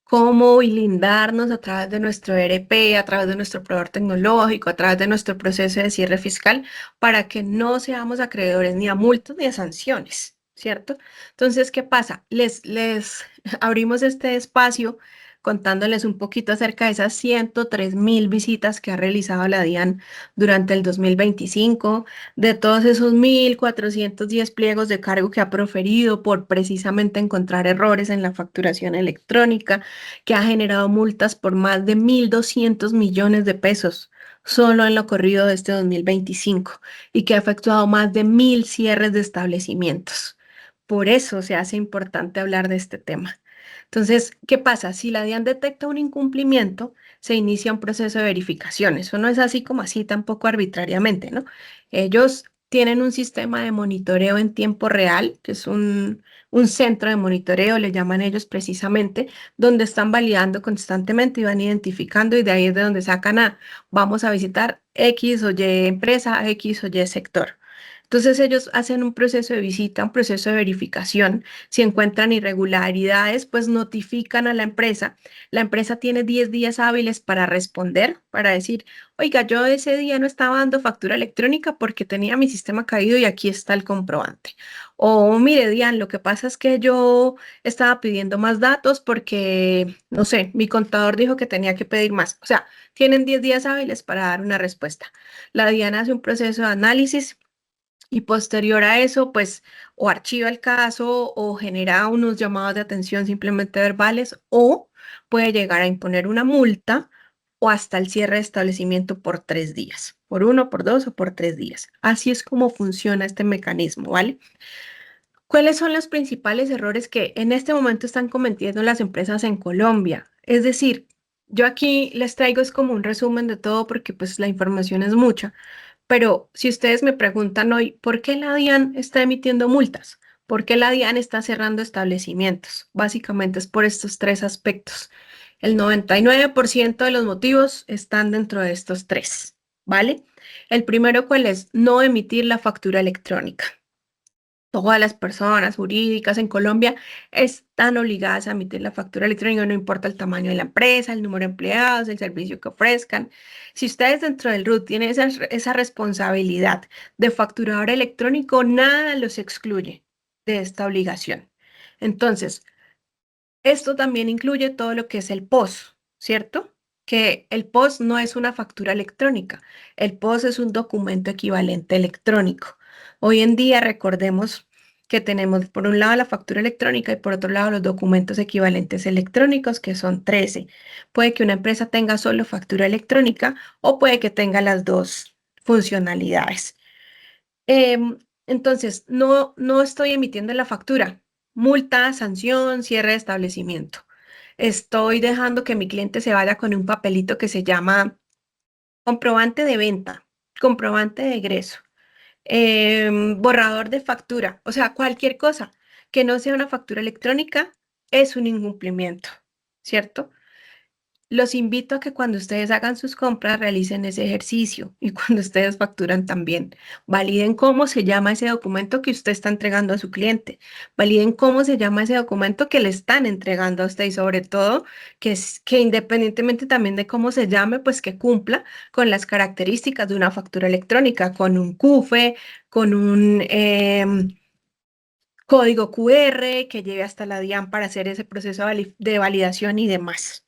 cómo blindarnos a través de nuestro ERP, a través de nuestro proveedor tecnológico, a través de nuestro proceso de cierre fiscal, para que no seamos acreedores ni a multas ni a sanciones, ¿cierto? Entonces, ¿qué pasa? Les abrimos este espacio contándoles un poquito acerca de esas 103.000 visitas que ha realizado la DIAN durante el 2025, de todos esos 1.410 pliegos de cargo que ha proferido por precisamente encontrar errores en la facturación electrónica, que ha generado multas por más de 1.200 millones de pesos solo en lo corrido de este 2025 y que ha efectuado más de 1.000 cierres de establecimientos. Por eso se hace importante hablar de este tema. Entonces, ¿qué pasa? Si la DIAN detecta un incumplimiento, se inicia un proceso de verificación. Eso no es así como así, tampoco arbitrariamente, ¿no? Ellos tienen un sistema de monitoreo en tiempo real, que es un centro de monitoreo, le llaman ellos precisamente, donde están validando constantemente y van identificando y de ahí es de donde sacan a, vamos a visitar X o Y empresa, X o Y sector. Entonces ellos hacen un proceso de visita, un proceso de verificación. Si encuentran irregularidades, pues notifican a la empresa. La empresa tiene 10 días hábiles para responder, para decir, oiga, yo ese día no estaba dando factura electrónica porque tenía mi sistema caído y aquí está el comprobante. O mire, Diane, lo que pasa es que yo estaba pidiendo más datos porque, no sé, mi contador dijo que tenía que pedir más. O sea, tienen 10 días hábiles para dar una respuesta. La DIAN hace un proceso de análisis y posterior a eso, pues, o archiva el caso o genera unos llamados de atención simplemente verbales o puede llegar a imponer una multa o hasta el cierre de establecimiento por 3 días, por 1, por 2 o por 3 días. Así es como funciona este mecanismo, ¿vale? ¿Cuáles son los principales errores que en este momento están cometiendo las empresas en Colombia? Es decir, yo aquí les traigo es como un resumen de todo porque pues la información es mucha. Pero si ustedes me preguntan hoy, ¿por qué la DIAN está emitiendo multas? ¿Por qué la DIAN está cerrando establecimientos? Básicamente es por estos tres aspectos. El 99% de los motivos están dentro de estos tres, ¿vale? El primero, ¿cuál es? No emitir la factura electrónica. Todas las personas jurídicas en Colombia están obligadas a emitir la factura electrónica, no importa el tamaño de la empresa, el número de empleados, el servicio que ofrezcan. Si ustedes dentro del RUT tienen esa responsabilidad de facturador electrónico, nada los excluye de esta obligación. Entonces, esto también incluye todo lo que es el POS, ¿cierto? Que el POS no es una factura electrónica, el POS es un documento equivalente electrónico. Hoy en día recordemos que tenemos por un lado la factura electrónica y por otro lado los documentos equivalentes electrónicos, que son 13. Puede que una empresa tenga solo factura electrónica o puede que tenga las dos funcionalidades. Entonces, no estoy emitiendo la factura. Multa, sanción, cierre de establecimiento. Estoy dejando que mi cliente se vaya con un papelito que se llama comprobante de venta, comprobante de egreso, borrador de factura, o sea, cualquier cosa que no sea una factura electrónica es un incumplimiento, ¿cierto? Los invito a que cuando ustedes hagan sus compras realicen ese ejercicio y cuando ustedes facturan también. Validen cómo se llama ese documento que usted está entregando a su cliente. Validen cómo se llama ese documento que le están entregando a usted y sobre todo que independientemente también de cómo se llame, pues que cumpla con las características de una factura electrónica, con un CUFE, con un código QR que lleve hasta la DIAN para hacer ese proceso de validación y demás.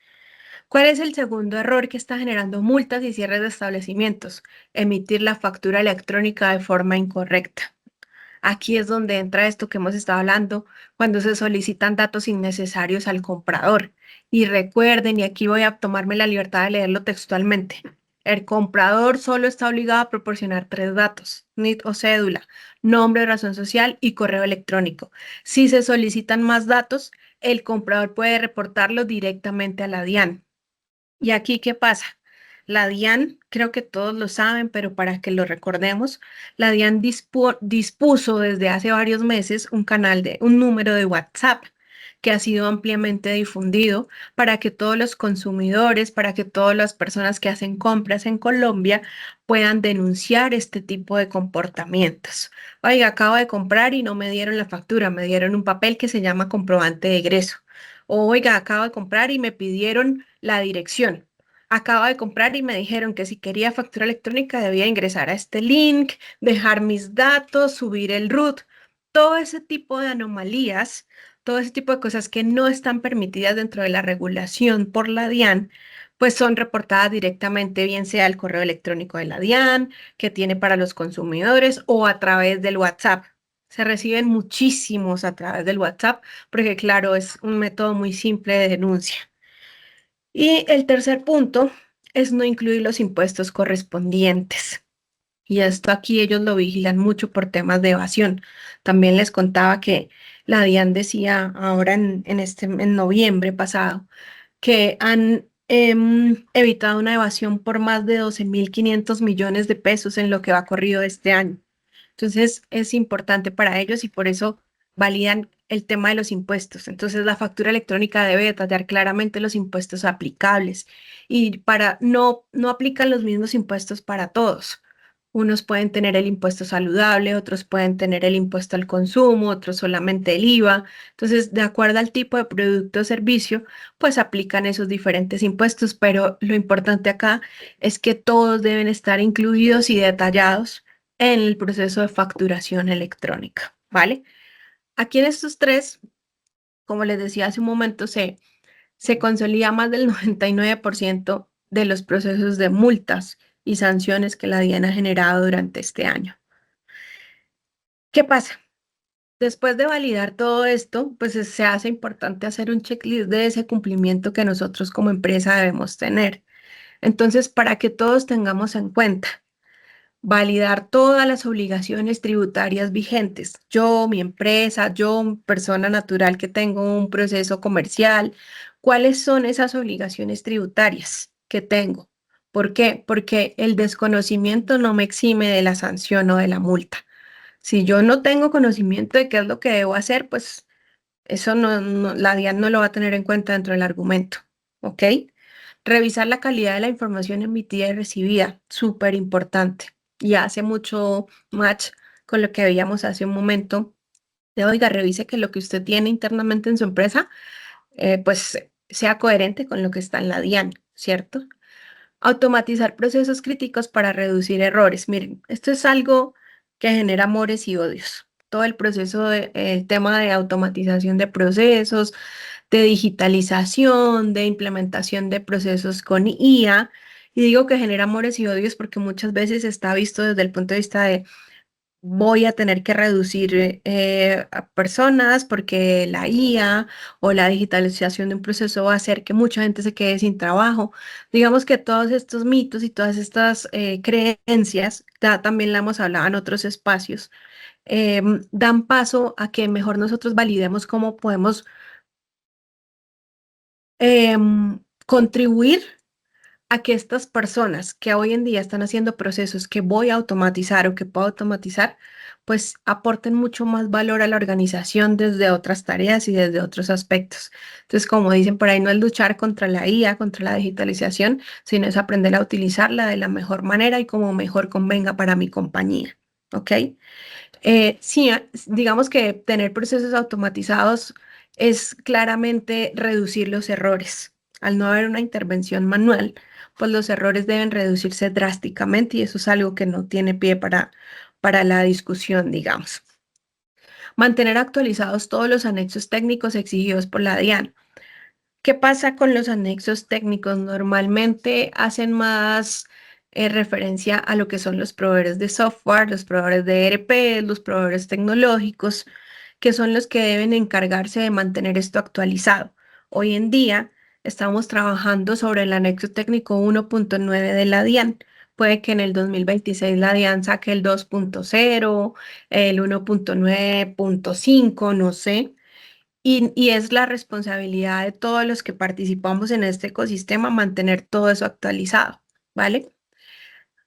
¿Cuál es el segundo error que está generando multas y cierres de establecimientos? Emitir la factura electrónica de forma incorrecta. Aquí es donde entra esto que hemos estado hablando, cuando se solicitan datos innecesarios al comprador. Y recuerden, y aquí voy a tomarme la libertad de leerlo textualmente, el comprador solo está obligado a proporcionar tres datos, NIT o cédula, nombre, razón social y correo electrónico. Si se solicitan más datos, el comprador puede reportarlo directamente a la DIAN. ¿Y aquí qué pasa? La DIAN, creo que todos lo saben, pero para que lo recordemos, la DIAN dispuso desde hace varios meses un número de WhatsApp que ha sido ampliamente difundido para que todos los consumidores, para que todas las personas que hacen compras en Colombia puedan denunciar este tipo de comportamientos. Oiga, acabo de comprar y no me dieron la factura, me dieron un papel que se llama comprobante de egreso. Oiga, acabo de comprar y me pidieron la dirección. Acabo de comprar y me dijeron que si quería factura electrónica debía ingresar a este link, dejar mis datos, subir el root. Todo ese tipo de anomalías, todo ese tipo de cosas que no están permitidas dentro de la regulación por la DIAN, pues son reportadas directamente, bien sea al correo electrónico de la DIAN, que tiene para los consumidores, o a través del WhatsApp. Se reciben muchísimos a través del WhatsApp porque claro, es un método muy simple de denuncia. Y el tercer punto es no incluir los impuestos correspondientes. Y esto aquí ellos lo vigilan mucho por temas de evasión. También les contaba que la DIAN decía ahora en noviembre pasado que han evitado una evasión por más de 12.500 millones de pesos en lo que va corrido este año. Entonces es importante para ellos y por eso validan el tema de los impuestos. Entonces la factura electrónica debe detallar claramente los impuestos aplicables y no aplican los mismos impuestos para todos. Unos pueden tener el impuesto saludable, otros pueden tener el impuesto al consumo, otros solamente el IVA. Entonces, de acuerdo al tipo de producto o servicio, pues aplican esos diferentes impuestos, pero lo importante acá es que todos deben estar incluidos y detallados en el proceso de facturación electrónica, ¿vale? Aquí en estos tres, como les decía hace un momento, se consolida más del 99% de los procesos de multas y sanciones que la DIAN ha generado durante este año. ¿Qué pasa? Después de validar todo esto, pues se hace importante hacer un checklist de ese cumplimiento que nosotros como empresa debemos tener. Entonces, para que todos tengamos en cuenta, validar todas las obligaciones tributarias vigentes. Yo, mi empresa, yo, persona natural que tengo un proceso comercial, ¿cuáles son esas obligaciones tributarias que tengo? ¿Por qué? Porque el desconocimiento no me exime de la sanción o de la multa. Si yo no tengo conocimiento de qué es lo que debo hacer, pues eso la DIAN no lo va a tener en cuenta dentro del argumento. ¿Ok? Revisar la calidad de la información emitida y recibida, súper importante. Y hace mucho match con lo que veíamos hace un momento. De, oiga, revise que lo que usted tiene internamente en su empresa, pues sea coherente con lo que está en la DIAN, ¿cierto? Automatizar procesos críticos para reducir errores. Miren, esto es algo que genera amores y odios. Todo el proceso, el tema de automatización de procesos, de digitalización, de implementación de procesos con IA. Y digo que genera amores y odios porque muchas veces está visto desde el punto de vista de voy a tener que reducir a personas porque la IA o la digitalización de un proceso va a hacer que mucha gente se quede sin trabajo. Digamos que todos estos mitos y todas estas creencias, ya también la hemos hablado en otros espacios, dan paso a que mejor nosotros validemos cómo podemos contribuir a que estas personas que hoy en día están haciendo procesos que voy a automatizar o que puedo automatizar, pues aporten mucho más valor a la organización desde otras tareas y desde otros aspectos. Entonces, como dicen por ahí, no es luchar contra la IA, contra la digitalización, sino es aprender a utilizarla de la mejor manera y como mejor convenga para mi compañía. ¿Ok? Sí, digamos que tener procesos automatizados es claramente reducir los errores. Al no haber una intervención manual, pues los errores deben reducirse drásticamente y eso es algo que no tiene pie para la discusión, digamos. Mantener actualizados todos los anexos técnicos exigidos por la DIAN. ¿Qué pasa con los anexos técnicos? Normalmente hacen más referencia a lo que son los proveedores de software, los proveedores de ERP, los proveedores tecnológicos, que son los que deben encargarse de mantener esto actualizado. Hoy en día estamos trabajando sobre el anexo técnico 1.9 de la DIAN. Puede que en el 2026 la DIAN saque el 2.0, el 1.9.5, no sé. Y es la responsabilidad de todos los que participamos en este ecosistema mantener todo eso actualizado, ¿vale?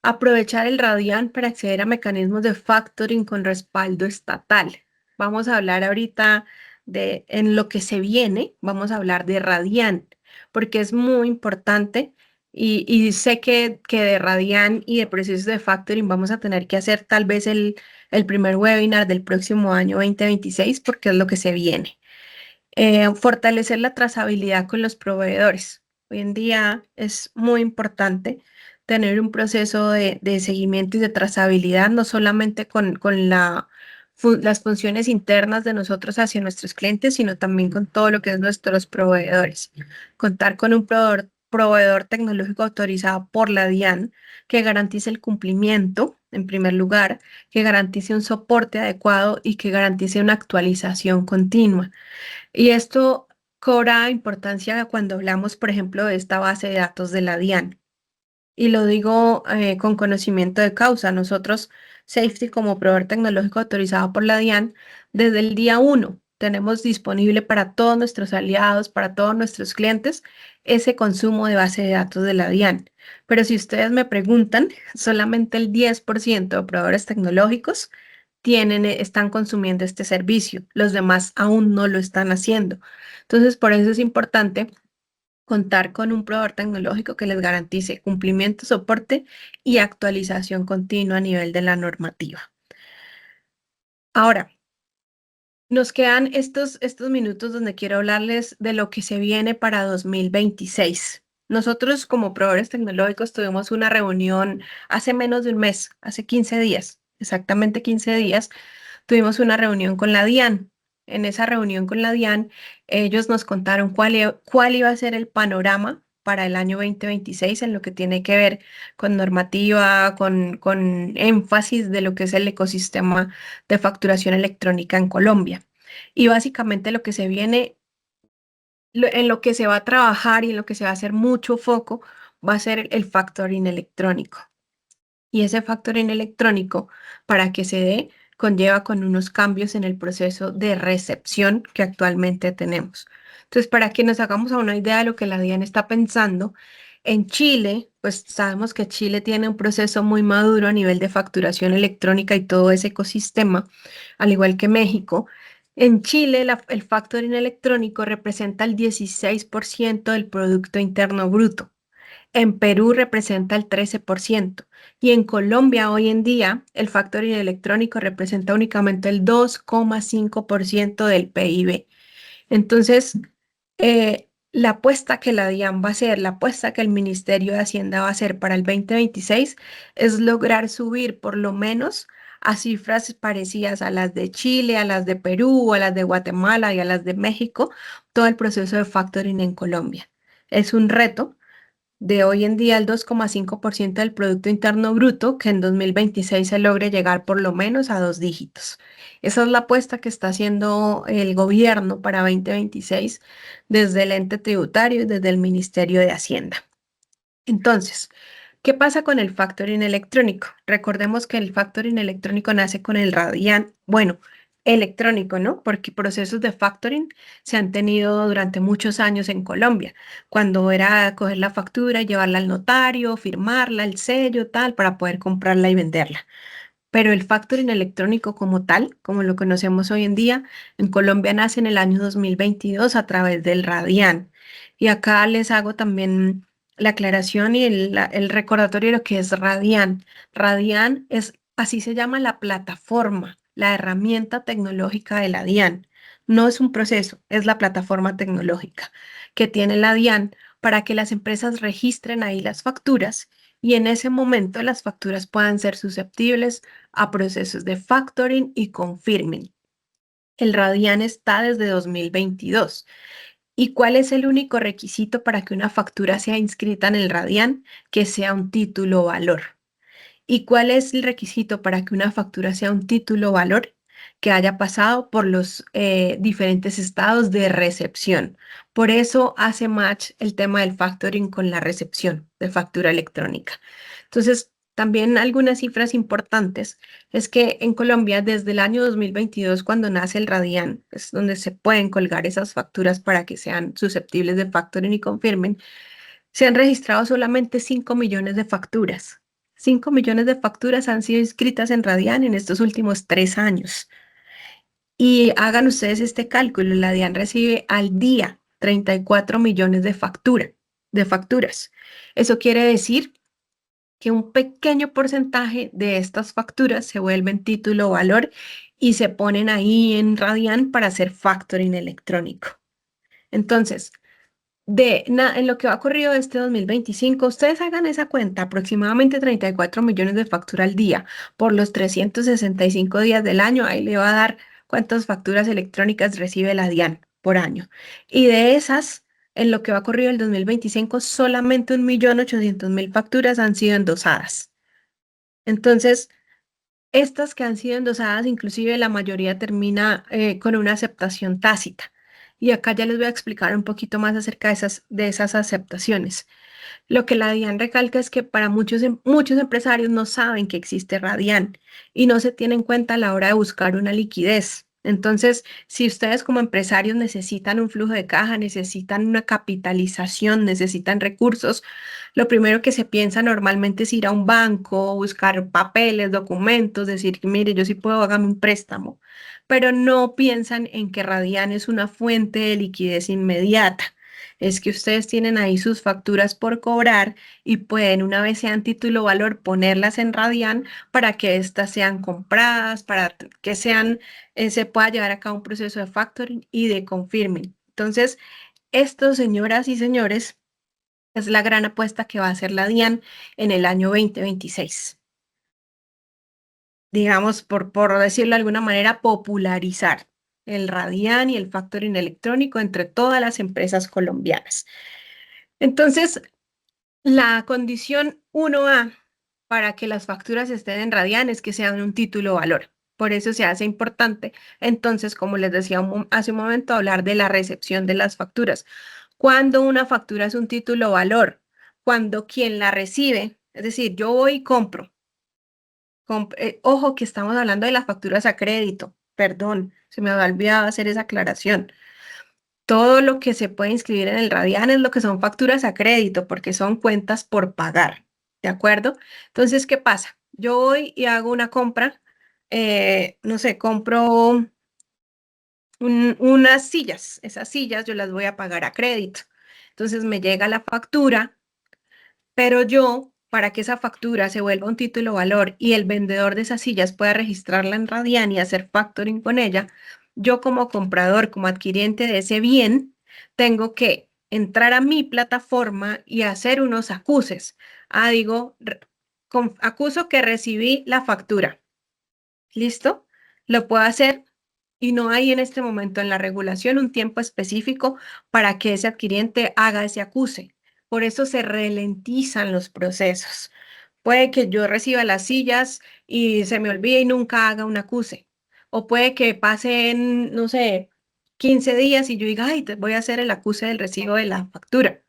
Aprovechar el Radian para acceder a mecanismos de factoring con respaldo estatal. Vamos a hablar ahorita de en lo que se viene, vamos a hablar de Radian, porque es muy importante y sé que de Radian y de procesos de factoring vamos a tener que hacer tal vez el primer webinar del próximo año 2026, porque es lo que se viene. Fortalecer la trazabilidad con los proveedores. Hoy en día es muy importante tener un proceso de seguimiento y de trazabilidad, no solamente con las funciones internas de nosotros hacia nuestros clientes, sino también con todo lo que es nuestros proveedores. Contar con un proveedor tecnológico autorizado por la DIAN que garantice el cumplimiento, en primer lugar, que garantice un soporte adecuado y que garantice una actualización continua. Y esto cobra importancia cuando hablamos, por ejemplo, de esta base de datos de la DIAN. Y lo digo con conocimiento de causa. Nosotros, Safety, como proveedor tecnológico autorizado por la DIAN, desde el día uno tenemos disponible para todos nuestros aliados, para todos nuestros clientes, ese consumo de base de datos de la DIAN. Pero si ustedes me preguntan, solamente el 10% de proveedores tecnológicos están consumiendo este servicio. Los demás aún no lo están haciendo. Entonces, por eso es importante contar con un proveedor tecnológico que les garantice cumplimiento, soporte y actualización continua a nivel de la normativa. Ahora, nos quedan estos minutos donde quiero hablarles de lo que se viene para 2026. Nosotros como proveedores tecnológicos tuvimos una reunión hace menos de un mes, hace 15 días, exactamente 15 días, tuvimos una reunión con la DIAN. En esa reunión con la DIAN, ellos nos contaron cuál iba a ser el panorama para el año 2026 en lo que tiene que ver con normativa, con énfasis de lo que es el ecosistema de facturación electrónica en Colombia. Y básicamente lo que se viene, en lo que se va a trabajar y en lo que se va a hacer mucho foco, va a ser el factoring electrónico. Y ese factoring electrónico, para que se dé, conlleva con unos cambios en el proceso de recepción que actualmente tenemos. Entonces, para que nos hagamos a una idea de lo que la DIAN está pensando, en Chile, pues sabemos que Chile tiene un proceso muy maduro a nivel de facturación electrónica y todo ese ecosistema, al igual que México. En Chile, el factoring electrónico representa el 16% del Producto Interno Bruto. En Perú representa el 13% y en Colombia hoy en día el factoring electrónico representa únicamente el 2,5% del PIB. Entonces, la apuesta que la DIAN va a hacer, la apuesta que el Ministerio de Hacienda va a hacer para el 2026 es lograr subir por lo menos a cifras parecidas a las de Chile, a las de Perú, a las de Guatemala y a las de México, todo el proceso de factoring en Colombia. Es un reto de hoy en día el 2,5% del Producto Interno Bruto, que en 2026 se logre llegar por lo menos a dos dígitos. Esa es la apuesta que está haciendo el gobierno para 2026 desde el ente tributario y desde el Ministerio de Hacienda. Entonces, ¿qué pasa con el factoring electrónico? Recordemos que el factoring electrónico nace con el Radian. Bueno, electrónico, ¿no? Porque procesos de factoring se han tenido durante muchos años en Colombia, cuando era coger la factura, llevarla al notario, firmarla, el sello, tal, para poder comprarla y venderla. Pero el factoring electrónico como tal, como lo conocemos hoy en día, en Colombia nace en el año 2022 a través del Radian. Y acá les hago también la aclaración y el recordatorio de lo que es Radian. Radian es, así se llama la plataforma, la herramienta tecnológica de la DIAN. No es un proceso, es la plataforma tecnológica que tiene la DIAN para que las empresas registren ahí las facturas y en ese momento las facturas puedan ser susceptibles a procesos de factoring y confirming. El Radian está desde 2022. ¿Y cuál es el único requisito para que una factura sea inscrita en el Radian? Que sea un título valor. ¿Y cuál es el requisito para que una factura sea un título valor? Que haya pasado por los diferentes estados de recepción. Por eso hace match el tema del factoring con la recepción de factura electrónica. Entonces, también algunas cifras importantes es que en Colombia desde el año 2022, cuando nace el Radian, es donde se pueden colgar esas facturas para que sean susceptibles de factoring y confirmen, se han registrado solamente 5 millones de facturas. 5 millones de facturas han sido inscritas en Radian en estos últimos 3 años. Y hagan ustedes este cálculo, la DIAN recibe al día 34 millones de facturas. Eso quiere decir que un pequeño porcentaje de estas facturas se vuelven título o valor y se ponen ahí en Radian para hacer factoring electrónico. Entonces, en lo que ha ocurrido este 2025, ustedes hagan esa cuenta, aproximadamente 34 millones de factura al día por los 365 días del año, ahí le va a dar cuántas facturas electrónicas recibe la DIAN por año. Y de esas, en lo que va a ocurrir el 2025, solamente 1.800.000 facturas han sido endosadas. Entonces, estas que han sido endosadas, inclusive la mayoría termina con una aceptación tácita. Y acá ya les voy a explicar un poquito más acerca de esas aceptaciones. Lo que la DIAN recalca es que para muchos empresarios no saben que existe Radian y no se tiene en cuenta a la hora de buscar una liquidez. Entonces, si ustedes como empresarios necesitan un flujo de caja, necesitan una capitalización, necesitan recursos, lo primero que se piensa normalmente es ir a un banco, buscar papeles, documentos, decir, mire, yo sí puedo, hágame un préstamo, pero no piensan en que Radian es una fuente de liquidez inmediata. Es que ustedes tienen ahí sus facturas por cobrar y pueden, una vez sean título valor, ponerlas en Radian para que éstas sean compradas, para que se pueda llevar a cabo un proceso de factoring y de confirming. Entonces, esto, señoras y señores, es la gran apuesta que va a hacer la DIAN en el año 2026. Digamos, por decirlo de alguna manera, popularizar el Radian y el factoring electrónico entre todas las empresas colombianas. Entonces, la condición 1A para que las facturas estén en Radian es que sean un título valor. Por eso se hace importante, entonces, como les decía hace un momento, hablar de la recepción de las facturas. Cuando una factura es un título valor, cuando quien la recibe, es decir, yo voy y compro. Ojo que estamos hablando de las facturas a crédito. Perdón, se me había olvidado hacer esa aclaración. Todo lo que se puede inscribir en el Radian es lo que son facturas a crédito, porque son cuentas por pagar, ¿de acuerdo? Entonces, ¿qué pasa? Yo voy y hago una compra, no sé, compro unas sillas, esas sillas yo las voy a pagar a crédito. Entonces me llega la factura, pero yo, para que esa factura se vuelva un título valor y el vendedor de esas sillas pueda registrarla en Radian y hacer factoring con ella, yo como comprador, como adquiriente de ese bien, tengo que entrar a mi plataforma y hacer unos acuses. Digo, acuso que recibí la factura. ¿Listo? Lo puedo hacer y no hay en este momento en la regulación un tiempo específico para que ese adquiriente haga ese acuse. Por eso se ralentizan los procesos. Puede que yo reciba las sillas y se me olvide y nunca haga un acuse. O puede que pasen, no sé, 15 días y yo diga, ay, voy a hacer el acuse del recibo de la factura.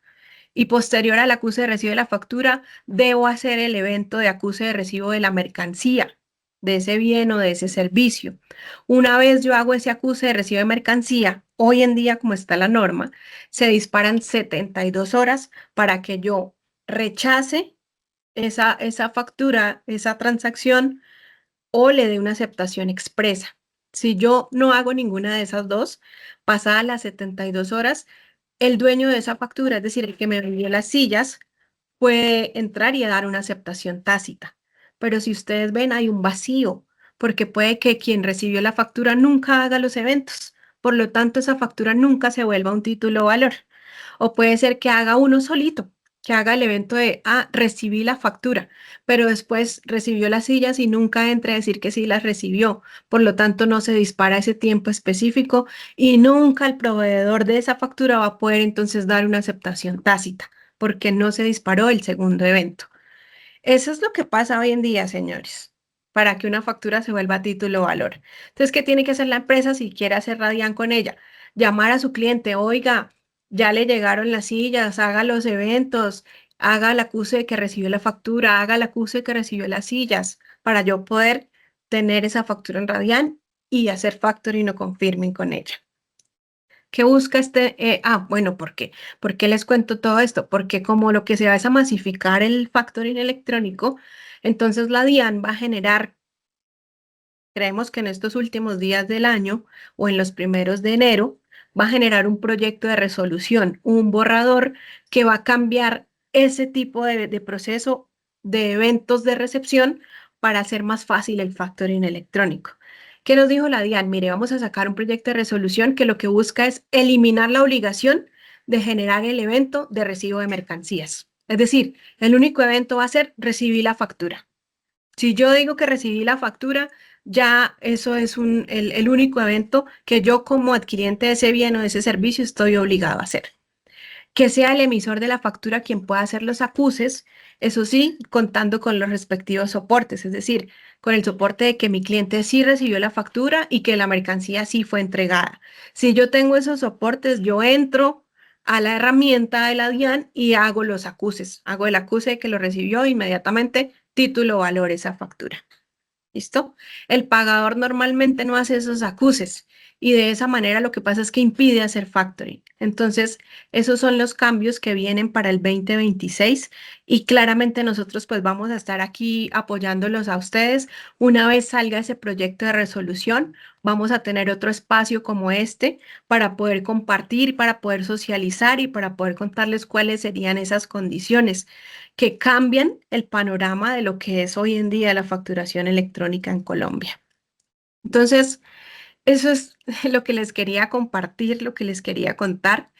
Y posterior al acuse de recibo de la factura, debo hacer el evento de acuse de recibo de la mercancía. de ese bien o de ese servicio. Una vez yo hago ese acuse de recibo de mercancía, hoy en día, como está la norma, se disparan 72 horas para que yo rechace esa factura, esa transacción o le dé una aceptación expresa. Si yo no hago ninguna de esas dos, pasadas las 72 horas, el dueño de esa factura, es decir, el que me vendió las sillas, puede entrar y dar una aceptación tácita. Pero si ustedes ven, hay un vacío, porque puede que quien recibió la factura nunca haga los eventos. Por lo tanto, esa factura nunca se vuelva un título o valor. O puede ser que haga uno solito, que haga el evento de, ah, recibí la factura, pero después recibió las sillas y nunca entre a decir que sí las recibió. Por lo tanto, no se dispara ese tiempo específico y nunca el proveedor de esa factura va a poder entonces dar una aceptación tácita, porque no se disparó el segundo evento. Eso es lo que pasa hoy en día, señores, para que una factura se vuelva título o valor. Entonces, ¿qué tiene que hacer la empresa si quiere hacer Radian con ella? Llamar a su cliente, oiga, ya le llegaron las sillas, haga los eventos, haga el acuse de que recibió la factura, haga el acuse de que recibió las sillas, para yo poder tener esa factura en Radian y hacer factoring o confirming con ella. ¿Qué busca este? Bueno, ¿por qué? ¿Por qué les cuento todo esto? Porque como lo que se va es a masificar el factoring electrónico, entonces la DIAN va a generar, creemos que en estos últimos días del año o en los primeros de enero, va a generar un proyecto de resolución, un borrador que va a cambiar ese tipo de proceso de eventos de recepción para hacer más fácil el factoring electrónico. ¿Qué nos dijo la DIAN? Mire, vamos a sacar un proyecto de resolución que lo que busca es eliminar la obligación de generar el evento de recibo de mercancías. Es decir, el único evento va a ser recibir la factura. Si yo digo que recibí la factura, ya eso es el único evento que yo como adquiriente de ese bien o de ese servicio estoy obligado a hacer. Que sea el emisor de la factura quien pueda hacer los acuses, eso sí, contando con los respectivos soportes, es decir, con el soporte de que mi cliente sí recibió la factura y que la mercancía sí fue entregada. Si yo tengo esos soportes, yo entro a la herramienta de la DIAN y hago los acuses. Hago el acuse de que lo recibió inmediatamente, título, valor, esa factura. ¿Listo? El pagador normalmente no hace esos acuses y de esa manera lo que pasa es que impide hacer factoring. Entonces, esos son los cambios que vienen para el 2026 y claramente nosotros pues vamos a estar aquí apoyándolos a ustedes. Una vez salga ese proyecto de resolución, vamos a tener otro espacio como este para poder compartir, para poder socializar y para poder contarles cuáles serían esas condiciones que cambian el panorama de lo que es hoy en día la facturación electrónica en Colombia. Entonces, eso es lo que les quería compartir, lo que les quería contar.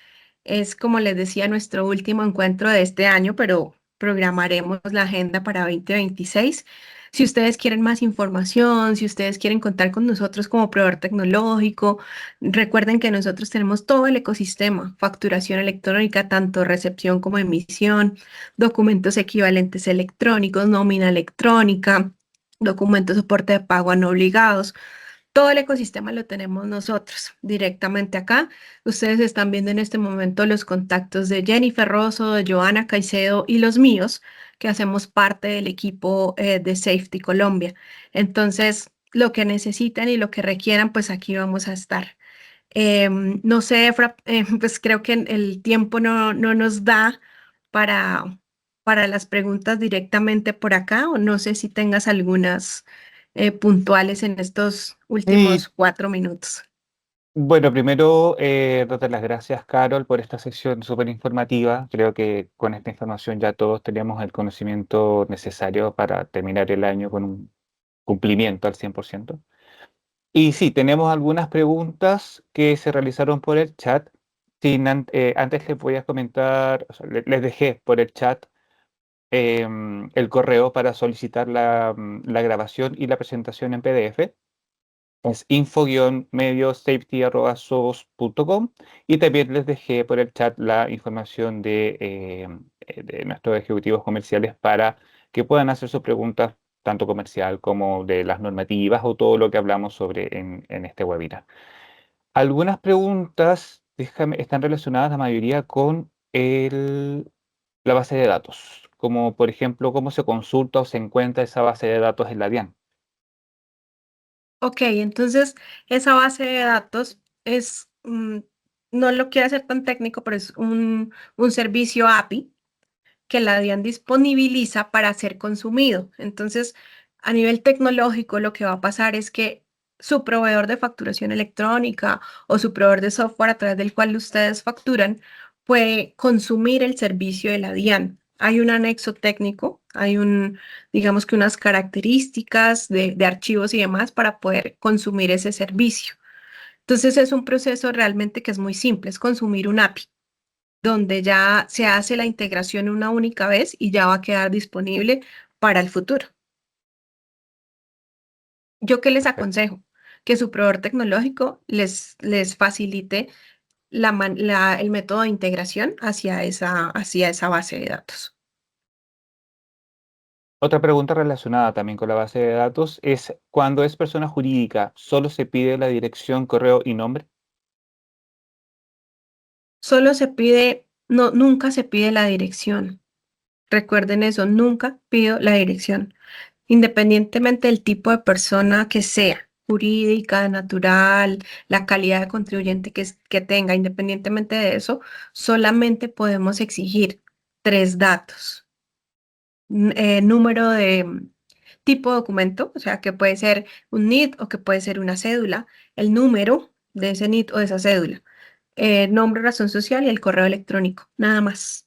Es, como les decía, nuestro último encuentro de este año, pero programaremos la agenda para 2026. Si ustedes quieren más información, si ustedes quieren contar con nosotros como proveedor tecnológico, recuerden que nosotros tenemos todo el ecosistema, facturación electrónica, tanto recepción como emisión, documentos equivalentes electrónicos, nómina electrónica, documentos de soporte de pago a no obligados. Todo el ecosistema lo tenemos nosotros directamente acá. Ustedes están viendo en este momento los contactos de Jennifer Rosso, de Joana Caicedo y los míos, que hacemos parte del equipo de Safety Colombia. Entonces, lo que necesiten y lo que requieran, pues aquí vamos a estar. No sé, Efra, pues creo que el tiempo no nos da para, para las preguntas directamente por acá, o no sé si tengas algunas puntuales en estos Y últimos 4 minutos. bueno, primero, darte las gracias, Carol, por esta sección súper informativa. Creo que con esta información ya todos tenemos el conocimiento necesario para terminar el año con un cumplimiento al 100%. Y sí, tenemos algunas preguntas que se realizaron por el chat. Antes les voy a comentar, o sea, les dejé por el chat el correo para solicitar la grabación y la presentación en PDF. Es info-mediosafety@soos.com y también les dejé por el chat la información de nuestros ejecutivos comerciales para que puedan hacer sus preguntas tanto comercial como de las normativas o todo lo que hablamos sobre en este webinar. Algunas preguntas, están relacionadas la mayoría con la base de datos, como por ejemplo cómo se consulta o se encuentra esa base de datos en la DIAN. Ok, entonces esa base de datos es, no lo quiero hacer tan técnico, pero es un servicio API que la DIAN disponibiliza para ser consumido. Entonces, a nivel tecnológico, lo que va a pasar es que su proveedor de facturación electrónica o su proveedor de software a través del cual ustedes facturan puede consumir el servicio de la DIAN. Hay un anexo técnico, digamos que unas características de archivos y demás para poder consumir ese servicio. Entonces es un proceso realmente que es muy simple, es consumir un API donde ya se hace la integración una única vez y ya va a quedar disponible para el futuro. ¿Yo qué les Perfecto. aconsejo? Que su proveedor tecnológico les facilite el método de integración hacia esa base de datos. Otra pregunta relacionada también con la base de datos es, cuando es persona jurídica, ¿solo se pide la dirección, correo y nombre? Solo se pide, no, nunca se pide la dirección. Recuerden eso, nunca pido la dirección. Independientemente del tipo de persona que sea, jurídica, natural, la calidad de contribuyente que tenga, independientemente de eso, solamente podemos exigir tres datos. Número de tipo de documento, o sea, que puede ser un NID o que puede ser una cédula, el número de ese NID o de esa cédula, nombre, razón social y el correo electrónico, nada más.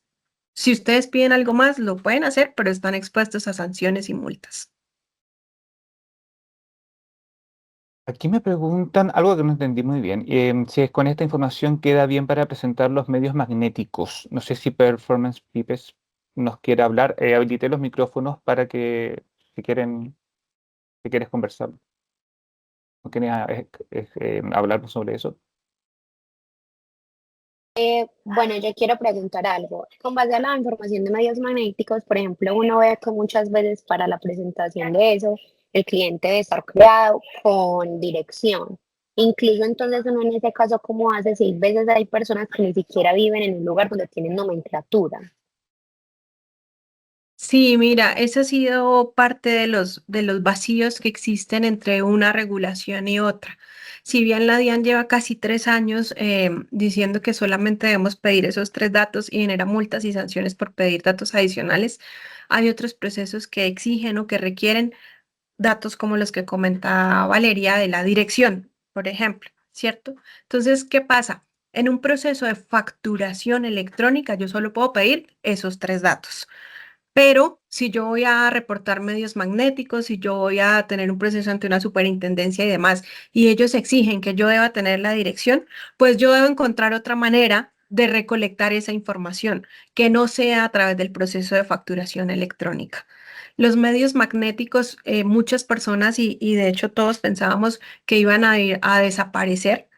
Si ustedes piden algo más, lo pueden hacer, pero están expuestos a sanciones y multas. Aquí me preguntan algo que no entendí muy bien. Si es con esta información queda bien para presentar los medios magnéticos. No sé si Performance Pipes nos quiere hablar. Habilité los micrófonos para que, si quieren, si quieres conversar, o quieres hablar sobre eso. Bueno, yo quiero preguntar algo. Con base a la información de medios magnéticos, por ejemplo, uno ve que muchas veces para la presentación de eso, el cliente debe estar creado con dirección. Incluso entonces uno en ese caso, ¿cómo hace? Si hay veces hay personas que ni siquiera viven en un lugar donde tienen nomenclatura. Sí, mira, ese ha sido parte de los vacíos que existen entre una regulación y otra. Si bien la DIAN lleva casi 3 años diciendo que solamente debemos pedir esos tres datos y genera multas y sanciones por pedir datos adicionales, hay otros procesos que exigen o que requieren datos como los que comentaba Valeria de la dirección, por ejemplo, ¿cierto? Entonces, ¿qué pasa? En un proceso de facturación electrónica, yo solo puedo pedir esos tres datos. Pero si yo voy a reportar medios magnéticos, si yo voy a tener un proceso ante una superintendencia y demás, y ellos exigen que yo deba tener la dirección, pues yo debo encontrar otra manera de recolectar esa información que no sea a través del proceso de facturación electrónica. Los medios magnéticos, muchas personas y de hecho todos pensábamos que iban a ir a desaparecer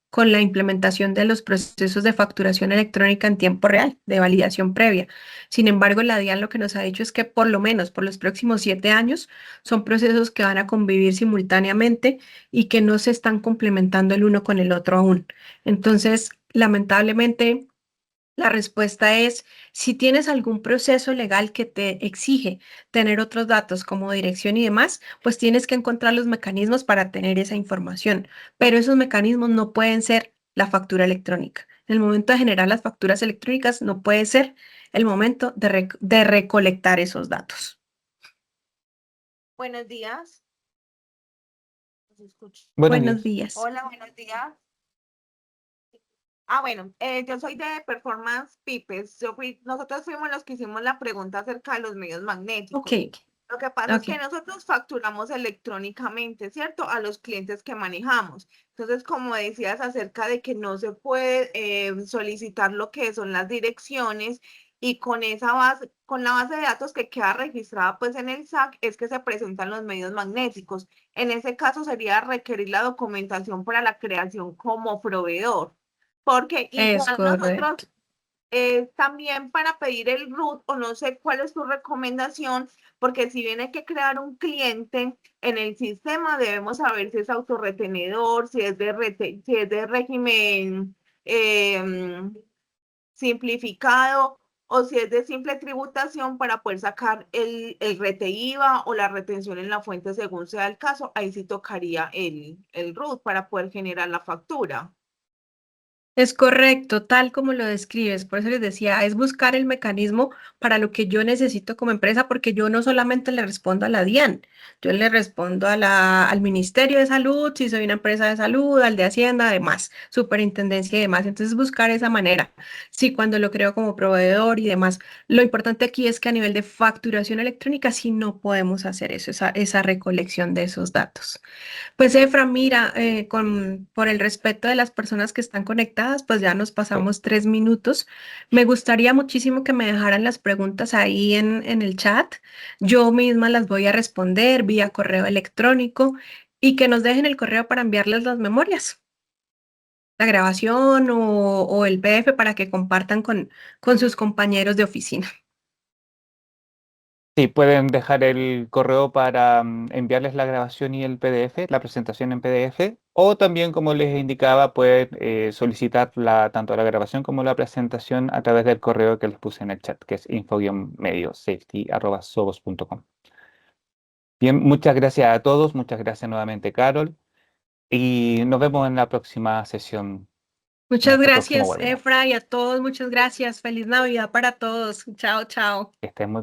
con la implementación de los procesos de facturación electrónica en tiempo real, de validación previa. Sin embargo, la DIAN lo que nos ha dicho es que por lo menos por los próximos 7 años son procesos que van a convivir simultáneamente y que no se están complementando el uno con el otro aún. Entonces, lamentablemente, la respuesta es, si tienes algún proceso legal que te exige tener otros datos como dirección y demás, pues tienes que encontrar los mecanismos para tener esa información. Pero esos mecanismos no pueden ser la factura electrónica. En el momento de generar las facturas electrónicas no puede ser el momento de recolectar esos datos. Buenos días, ¿nos escucha? Buenos Buenos días. días. Hola, buenos días. Bueno, yo soy de Performance Pipes. Nosotros fuimos los que hicimos la pregunta acerca de los medios Ok, magnéticos. Lo que pasa es ok. que nosotros facturamos electrónicamente, ¿cierto? A los clientes que manejamos. Entonces, como decías acerca de que no se puede solicitar lo que son las direcciones y con esa base, con la base de datos que queda registrada pues en el SAC es que se presentan los medios magnéticos. En ese caso sería requerir la documentación para la creación como proveedor. Porque Es igual nosotros correcto. también para pedir el root o no sé cuál es tu recomendación, porque si bien hay que crear un cliente en el sistema, debemos saber si es autorretenedor, si es de régimen simplificado o si es de simple tributación para poder sacar el rete IVA o la retención en la fuente según sea el caso, ahí sí tocaría el RUT para poder generar la factura. Es correcto, tal como lo describes. Por eso les decía, es buscar el mecanismo para lo que yo necesito como empresa, porque yo no solamente le respondo a la DIAN, yo le respondo al Ministerio de Salud, si soy una empresa de salud, al de Hacienda, además, Superintendencia y demás. Entonces, buscar esa manera. Sí, cuando lo creo como proveedor y demás. Lo importante aquí es que a nivel de facturación electrónica, sí no podemos hacer eso, esa recolección de esos datos. Pues Efra, mira, por el respeto de las personas que están conectadas, pues ya nos pasamos 3 minutos. Me gustaría muchísimo que me dejaran las preguntas ahí en el chat. Yo misma las voy a responder vía correo electrónico y que nos dejen el correo para enviarles las memorias, la grabación o el PDF para que compartan con sus compañeros de oficina. Sí, pueden dejar el correo para enviarles la grabación y el PDF, la presentación en PDF, o también, como les indicaba, pueden solicitar tanto la grabación como la presentación a través del correo que les puse en el chat, que es info-mediosafety@sogos.com. Bien, muchas gracias a todos, muchas gracias nuevamente, Carol, y nos vemos en la próxima sesión, en Muchas nuestro próximo gracias, webinar. Efra, y a todos, muchas gracias. Feliz Navidad para todos. Chao, chao. Que estén muy bien.